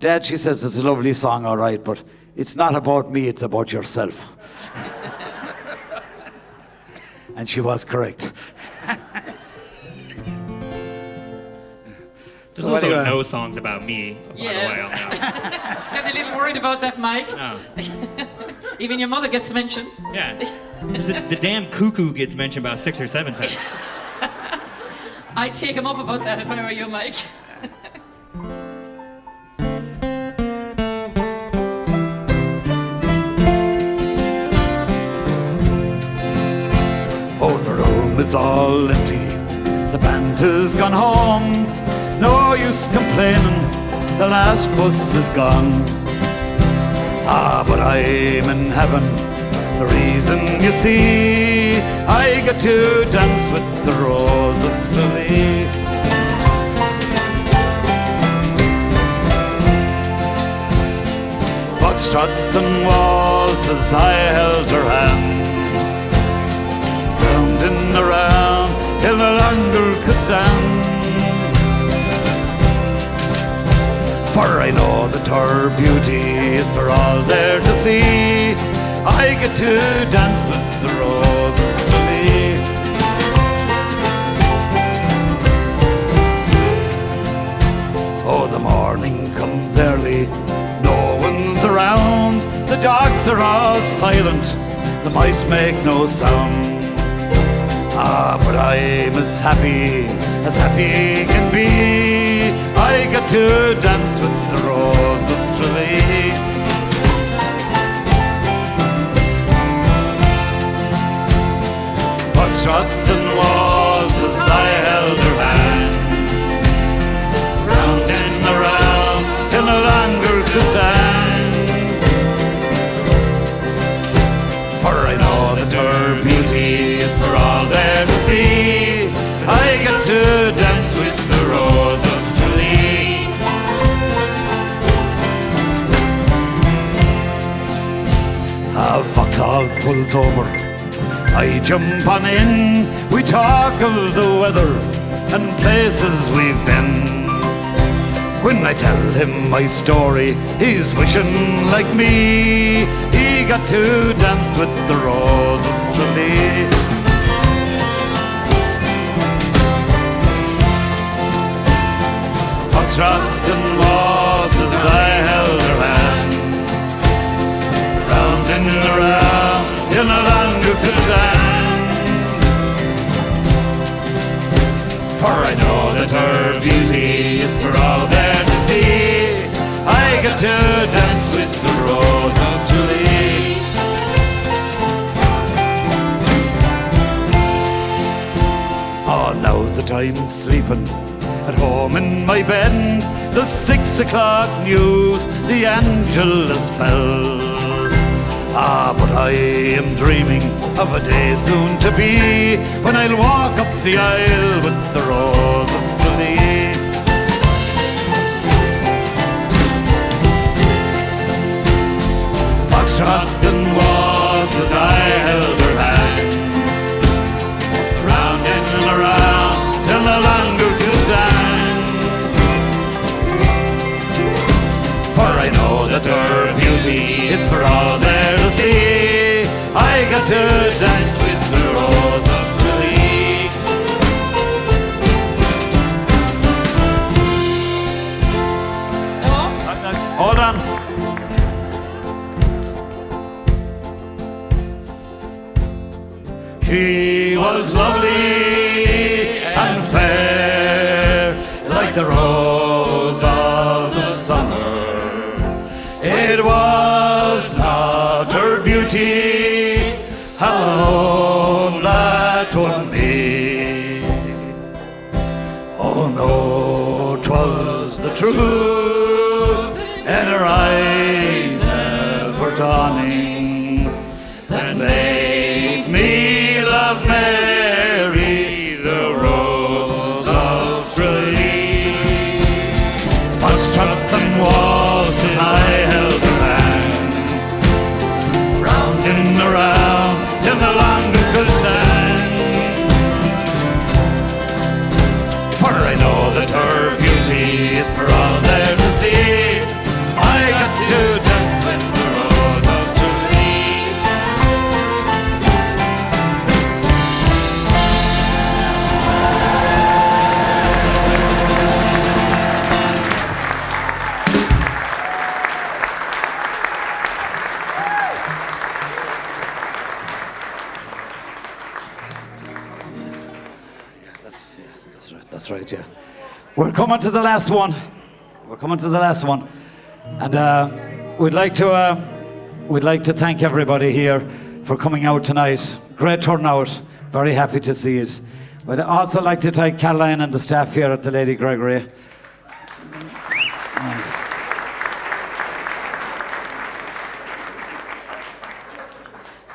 Dad, she says, it's a lovely song, all right, but it's not about me, it's about yourself. And she was correct. There's also no songs about me, by the way. Got a little worried about that, Mike. No. Even your mother gets mentioned. Yeah. The damn cuckoo gets mentioned about 6 or 7 times. I'd take him up about that if I were you, Mike. Oh, the room is all empty. The band has gone home. No use complaining. The last bus is gone. Ah, but I'm in heaven. The reason, you see, I get to dance with the Rose of Lily. Foxtrots and waltzes, I held her hand. Round and around, till no longer could stand. For I know that her beauty is for all there to see. I get to dance with the Rose of Lily. Oh, the morning comes early, no one's around. The dogs are all silent, the mice make no sound. Ah, but I'm as happy can be. I get to dance with the Rose of Tralee. Foxtrots and waltzes, I held her hand. Round and around, till no longer could stand. For I know that her beauty is for all there to see. I get to dance with the Rose of Tralee. A Vauxhall pulls over, I jump on in. We talk of the weather and places we've been. When I tell him my story, he's wishing like me. He got to dance with the Rose of Tralee. Foxtrots and waltzes, I held her hand. Round and around, till no longer could stand. For I know that her beauty is for all there to see. I get to dance with the Rose of Tralee. Oh, now that I'm sleeping at home in my bed, the 6 o'clock news, the Angelus bell. Ah, but I am dreaming of a day soon to be, when I'll walk up the aisle with the Rose of Tralee. Foxtrots and waltzes, I held her hand. Round and around, till no longer could stand. For I know that her beauty is for all there to see. I got to dance with the Rose of Tralee. Hold on. beauty was lovely and fair, like the rose of the summer. It was not her beauty alone that won me. Oh no, 'twas the truth in her eyes ever dawning that made me love Mary, the rose of Tralee. Foxtrots and waltzes I held her hand, round and around till no longer could stand. For I know that her beauty is for all there to see. I got to dance with the rose of Tralee. That's right, yeah. We're coming to the last one. And we'd like to thank everybody here for coming out tonight. Great turnout. Very happy to see it. But I'd also like to thank Caroline and the staff here at the Lady Gregory.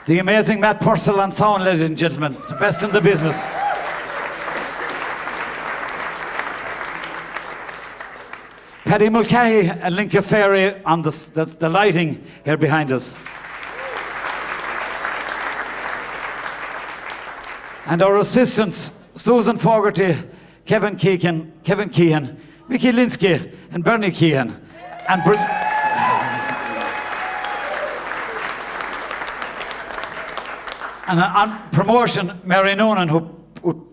The amazing Matt Purcell on sound, ladies and gentlemen. The best in the business. Paddy Mulcahy and Linka Ferry on the lighting here behind us. And our assistants, Susan Fogarty, Kevin Keehan, Mickey Linsky and Bernie Keehan. And on promotion, Mary Noonan, who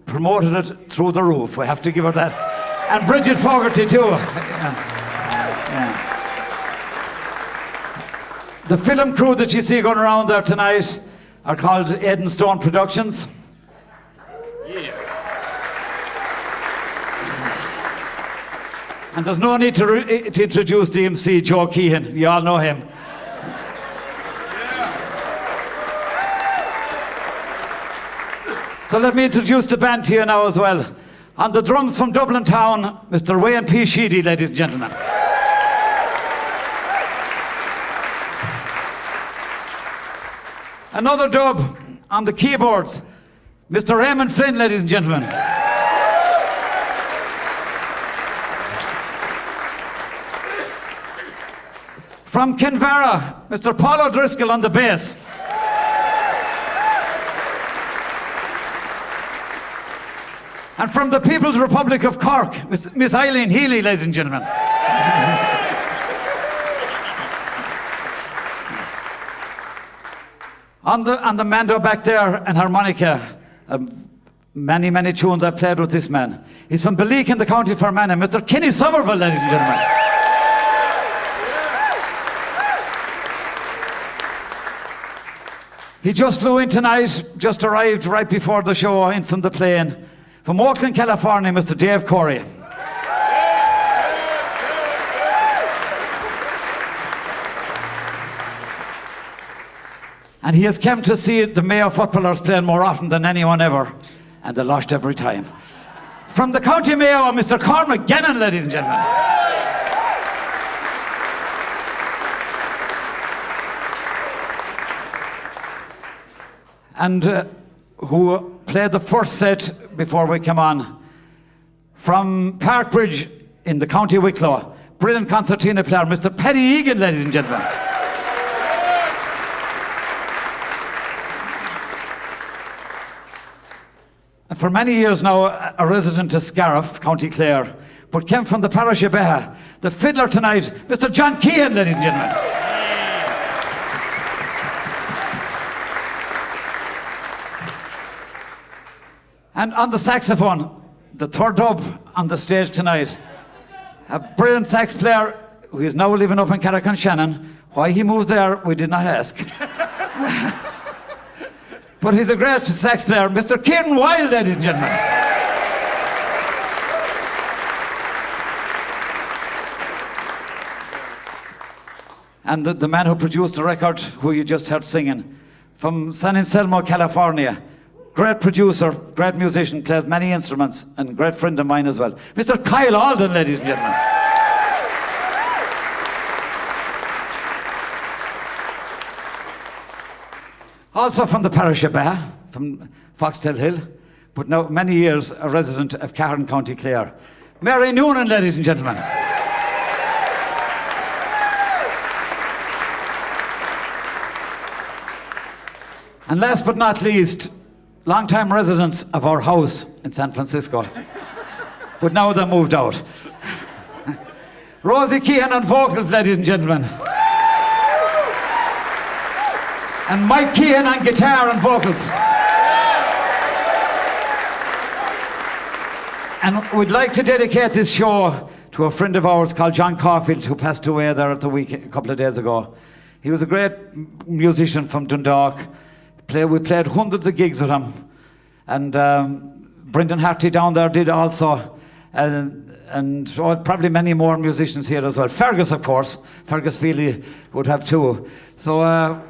promoted it through the roof. We have to give her that. And Bridget Fogarty too. Yeah. The film crew that you see going around there tonight are called Eden Stone Productions. Yeah. And there's no need to introduce the MC, Joe Keehan. You all know him. So let me introduce the band to you now as well. On the drums from Dublin town, Mr. Wayne P. Sheedy, ladies and gentlemen. Another dub on the keyboards, Mr. Eammon Flynn, ladies and gentlemen. From Kinvara, Mr. Paul Driscoll on the bass. And from the People's Republic of Cork, Miss Eileen Healy, ladies and gentlemen. On the mando back there and harmonica, many tunes I've played with this man. He's from Beleek in the County Fermanagh, Mr. Kenny Sommerville, ladies and gentlemen. He just flew in tonight, just arrived right before the show in from the plane. From Oakland, California, Mr. Dave Corey. And he has come to see the Mayo footballers playing more often than anyone ever, and they lost every time. From the County Mayo, Mr. Cormac, Gannon, ladies and gentlemen. And who played the first set before we came on. From Parkbridge in the County Wicklow, brilliant concertina player, Mr. Paddy Egan, ladies and gentlemen. And for many years now, a resident of Scariff, County Clare, but came from the parish of Beha. The fiddler tonight, Mr. John Keehan, ladies and gentlemen. And on the saxophone, the third dub on the stage tonight, a brilliant sax player who is now living up in Carrick-on-Shannon. Why he moved there, we did not ask. but he's a great sax player, Mr. Kieran Wilde, ladies and gentlemen. And the man who produced the record, who you just heard singing, from San Anselmo, California. Great producer, great musician, plays many instruments, and great friend of mine as well. Mr. Kyle Alden, ladies and gentlemen. Also from the parish of Ba, from Foxtail Hill, but now many years a resident of Cairn, County Clare. Mary Noonan, ladies and gentlemen. And last but not least, long-time residents of our house in San Francisco, but now they're moved out. Rosie Keehan on vocals, ladies and gentlemen. And Mike Keehan on guitar and vocals. And we'd like to dedicate this show to a friend of ours called John Caulfield, who passed away there at the weekend a couple of days ago. He was a great musician from Dundalk. We played hundreds of gigs with him. And Brendan Harty down there did also. And probably many more musicians here as well. Fergus, of course. Fergus Healy would have too. So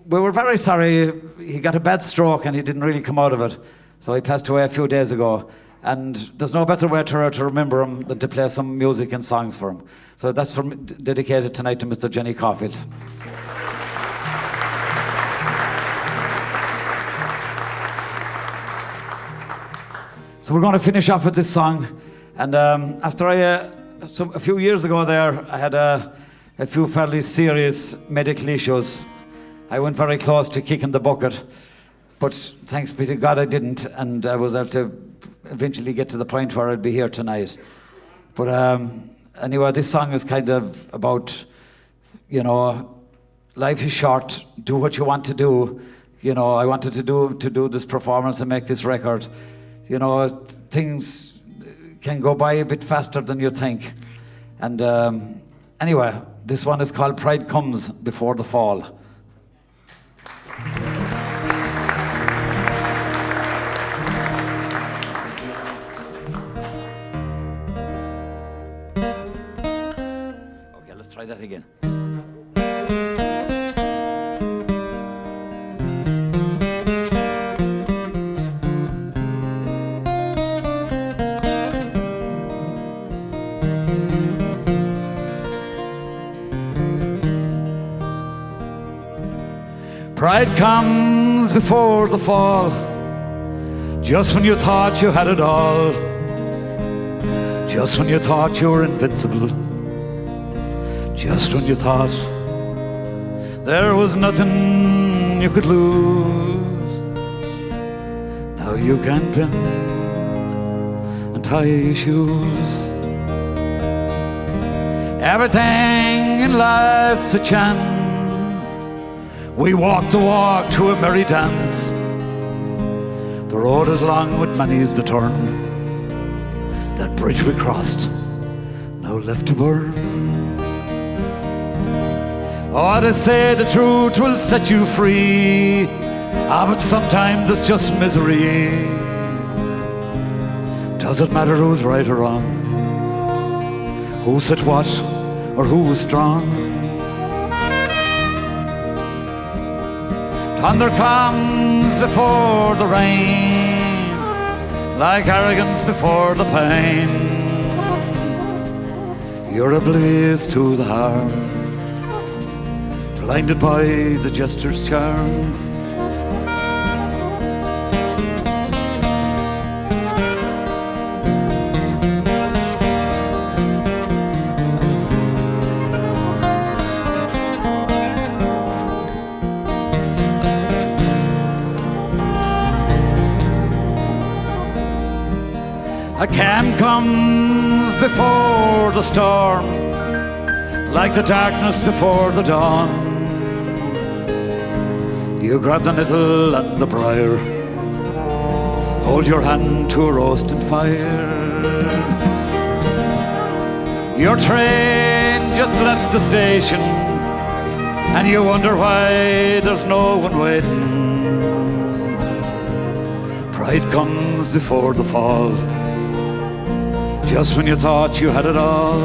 we were very sorry. He got a bad stroke and he didn't really come out of it. So he passed away a few days ago. And there's no better way to remember him than to play some music and songs for him. So that's dedicated tonight to Mr. Jenny Caulfield. So we're going to finish off with this song. And after a few years ago there, I had a few fairly serious medical issues. I went very close to kicking the bucket, but thanks be to God I didn't, and I was able to eventually get to the point where I'd be here tonight. But anyway, this song is kind of about, you know, life is short, do what you want to do. You know, I wanted to do this performance and make this record. You know, things can go by a bit faster than you think. And anyway, this one is called Pride Comes Before the Fall. Okay, let's try that again. Pride comes before the fall, just when you thought you had it all, just when you thought you were invincible, just when you thought there was nothing you could lose. Now you can pin and tie your shoes. Everything in life's a chance. We walk the walk to a merry dance. The road is long with many's the turn. That bridge we crossed, now left to burn. Oh, they say the truth will set you free. But sometimes it's just misery. Doesn't matter who's right or wrong, who said what or who was strong. Thunder comes before the rain, like arrogance before the pain. You're oblivious to the harm, blinded by the jester's charm. A calm comes before the storm, like the darkness before the dawn. You grab the nettle and the briar, hold your hand to a roasting fire. Your train just left the station, and you wonder why there's no one waiting. Pride comes before the fall, just when you thought you had it all.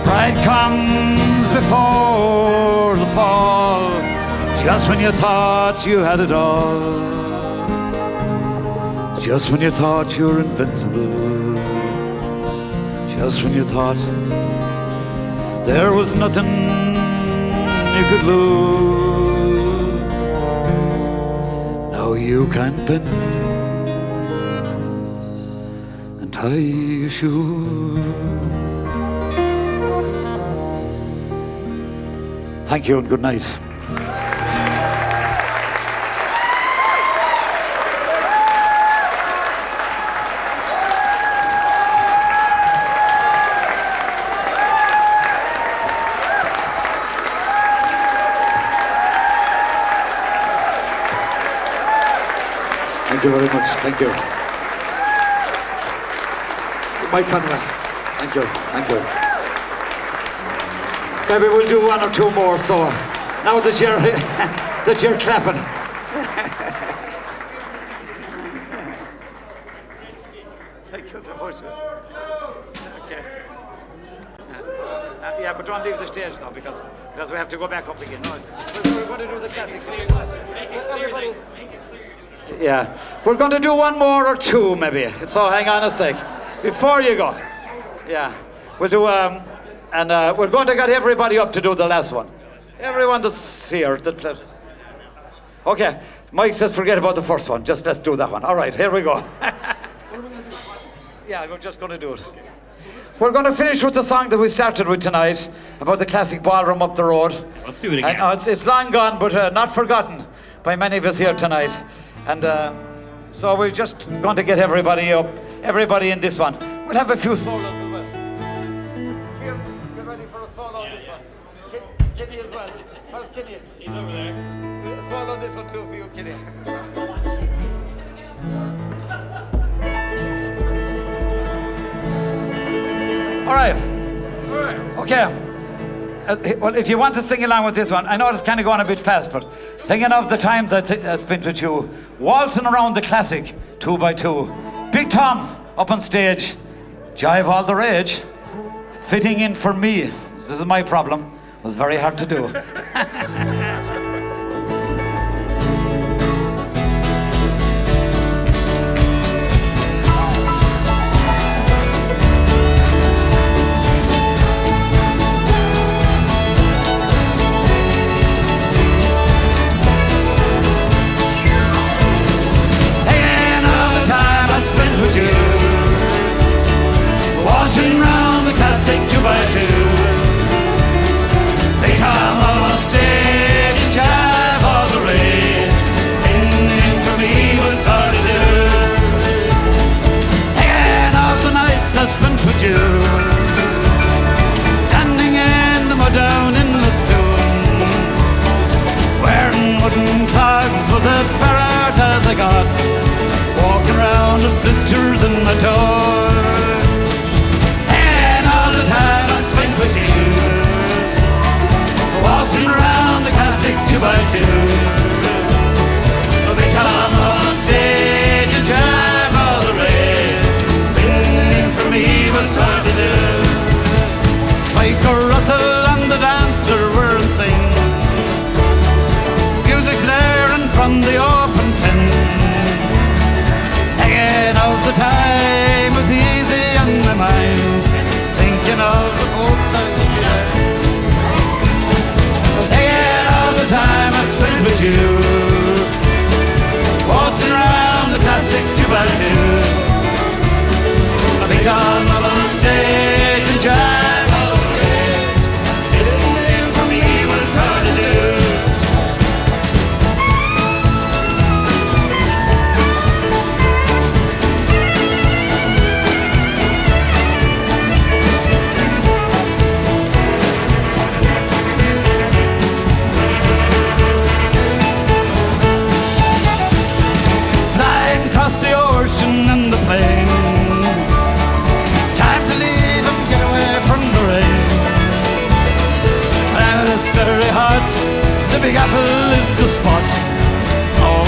Pride comes before the fall, just when you thought you had it all. Just when you thought you were invincible, just when you thought there was nothing you could lose. Now you can't bend and tie your shoe. Thank you and good night. Thank you very much. Thank you. Mike Conway. Thank you. Thank you. Maybe we'll do one or two more. So now that you're clapping. Thank you so much. Okay. Yeah, but don't leave the stage now because we have to go back up again. No, we're going to do the classic. Yeah, we're going to do one more or two maybe. So hang on a sec before you go. Yeah, we'll do and we're going to get everybody up to do the last one. Everyone that's here. Okay, Mike says forget about the first one. Just let's do that one. All right, here we go. Yeah, we're just going to do it. We're going to finish with the song that we started with tonight about the classic ballroom up the road. Let's do it again. It's long gone, but not forgotten by many of us here tonight. And so we're just going to get everybody up, everybody in this one. We'll have a few solos as well. Kieran, get ready for a solo on this one. Kenny as well. How's Kenny? He's over there. A solo on this one too for you, Kenny. All right. Okay. Well, if you want to sing along with this one, I know it's kind of going a bit fast, but thinking of the times I spent with you, waltzing around the classic 2x2, Big Tom up on stage, jive all the rage, fitting in for me. This is my problem. It was very hard to do. Waltzing round the classic 2x2. They come on stage and jive all the rage. And for me was hard to do. Hanging out the nights I spent with you, standing in the mud down in the stone, wearing wooden clogs was as far out as I got, walking around with blisters in my toes. With you, waltzing around the classic 2x2. They come on stage and jive all the rage. Bending for me was hard to do. Like a rustle on the dance floor were and sing, music blaring from the open tent. Hanging out the time was easy on my mind, thinking of the whole thing. Thinking of the time I spent with you, waltzing around the classic 2x2. I think I'm up on stage and jive all the rage. Anything for me was hard to do. Time to leave and get away from the rain. And it's very hot, the Big Apple is the spot. Oh,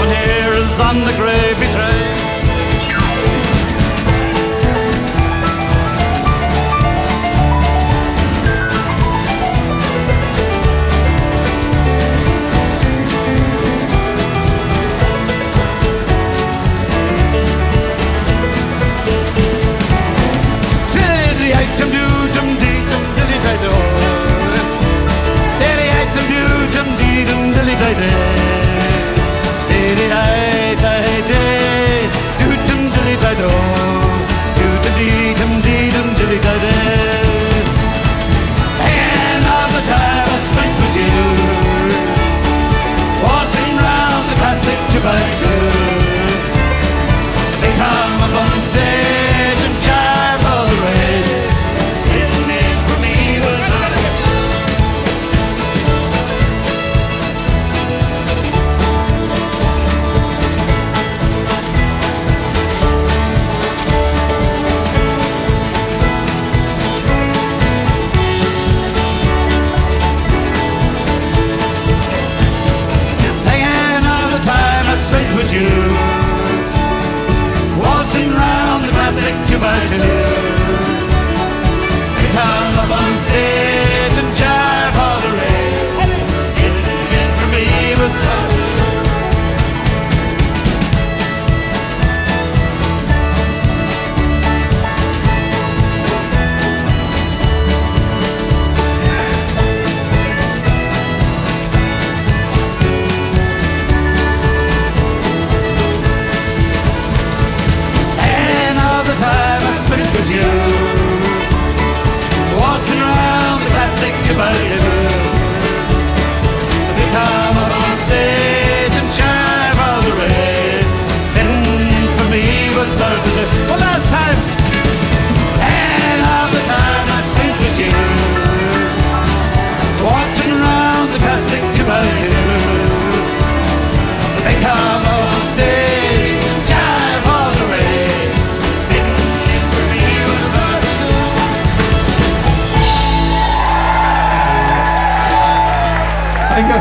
Thank you.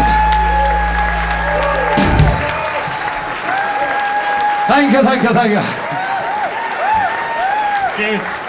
Thank you. Cheers.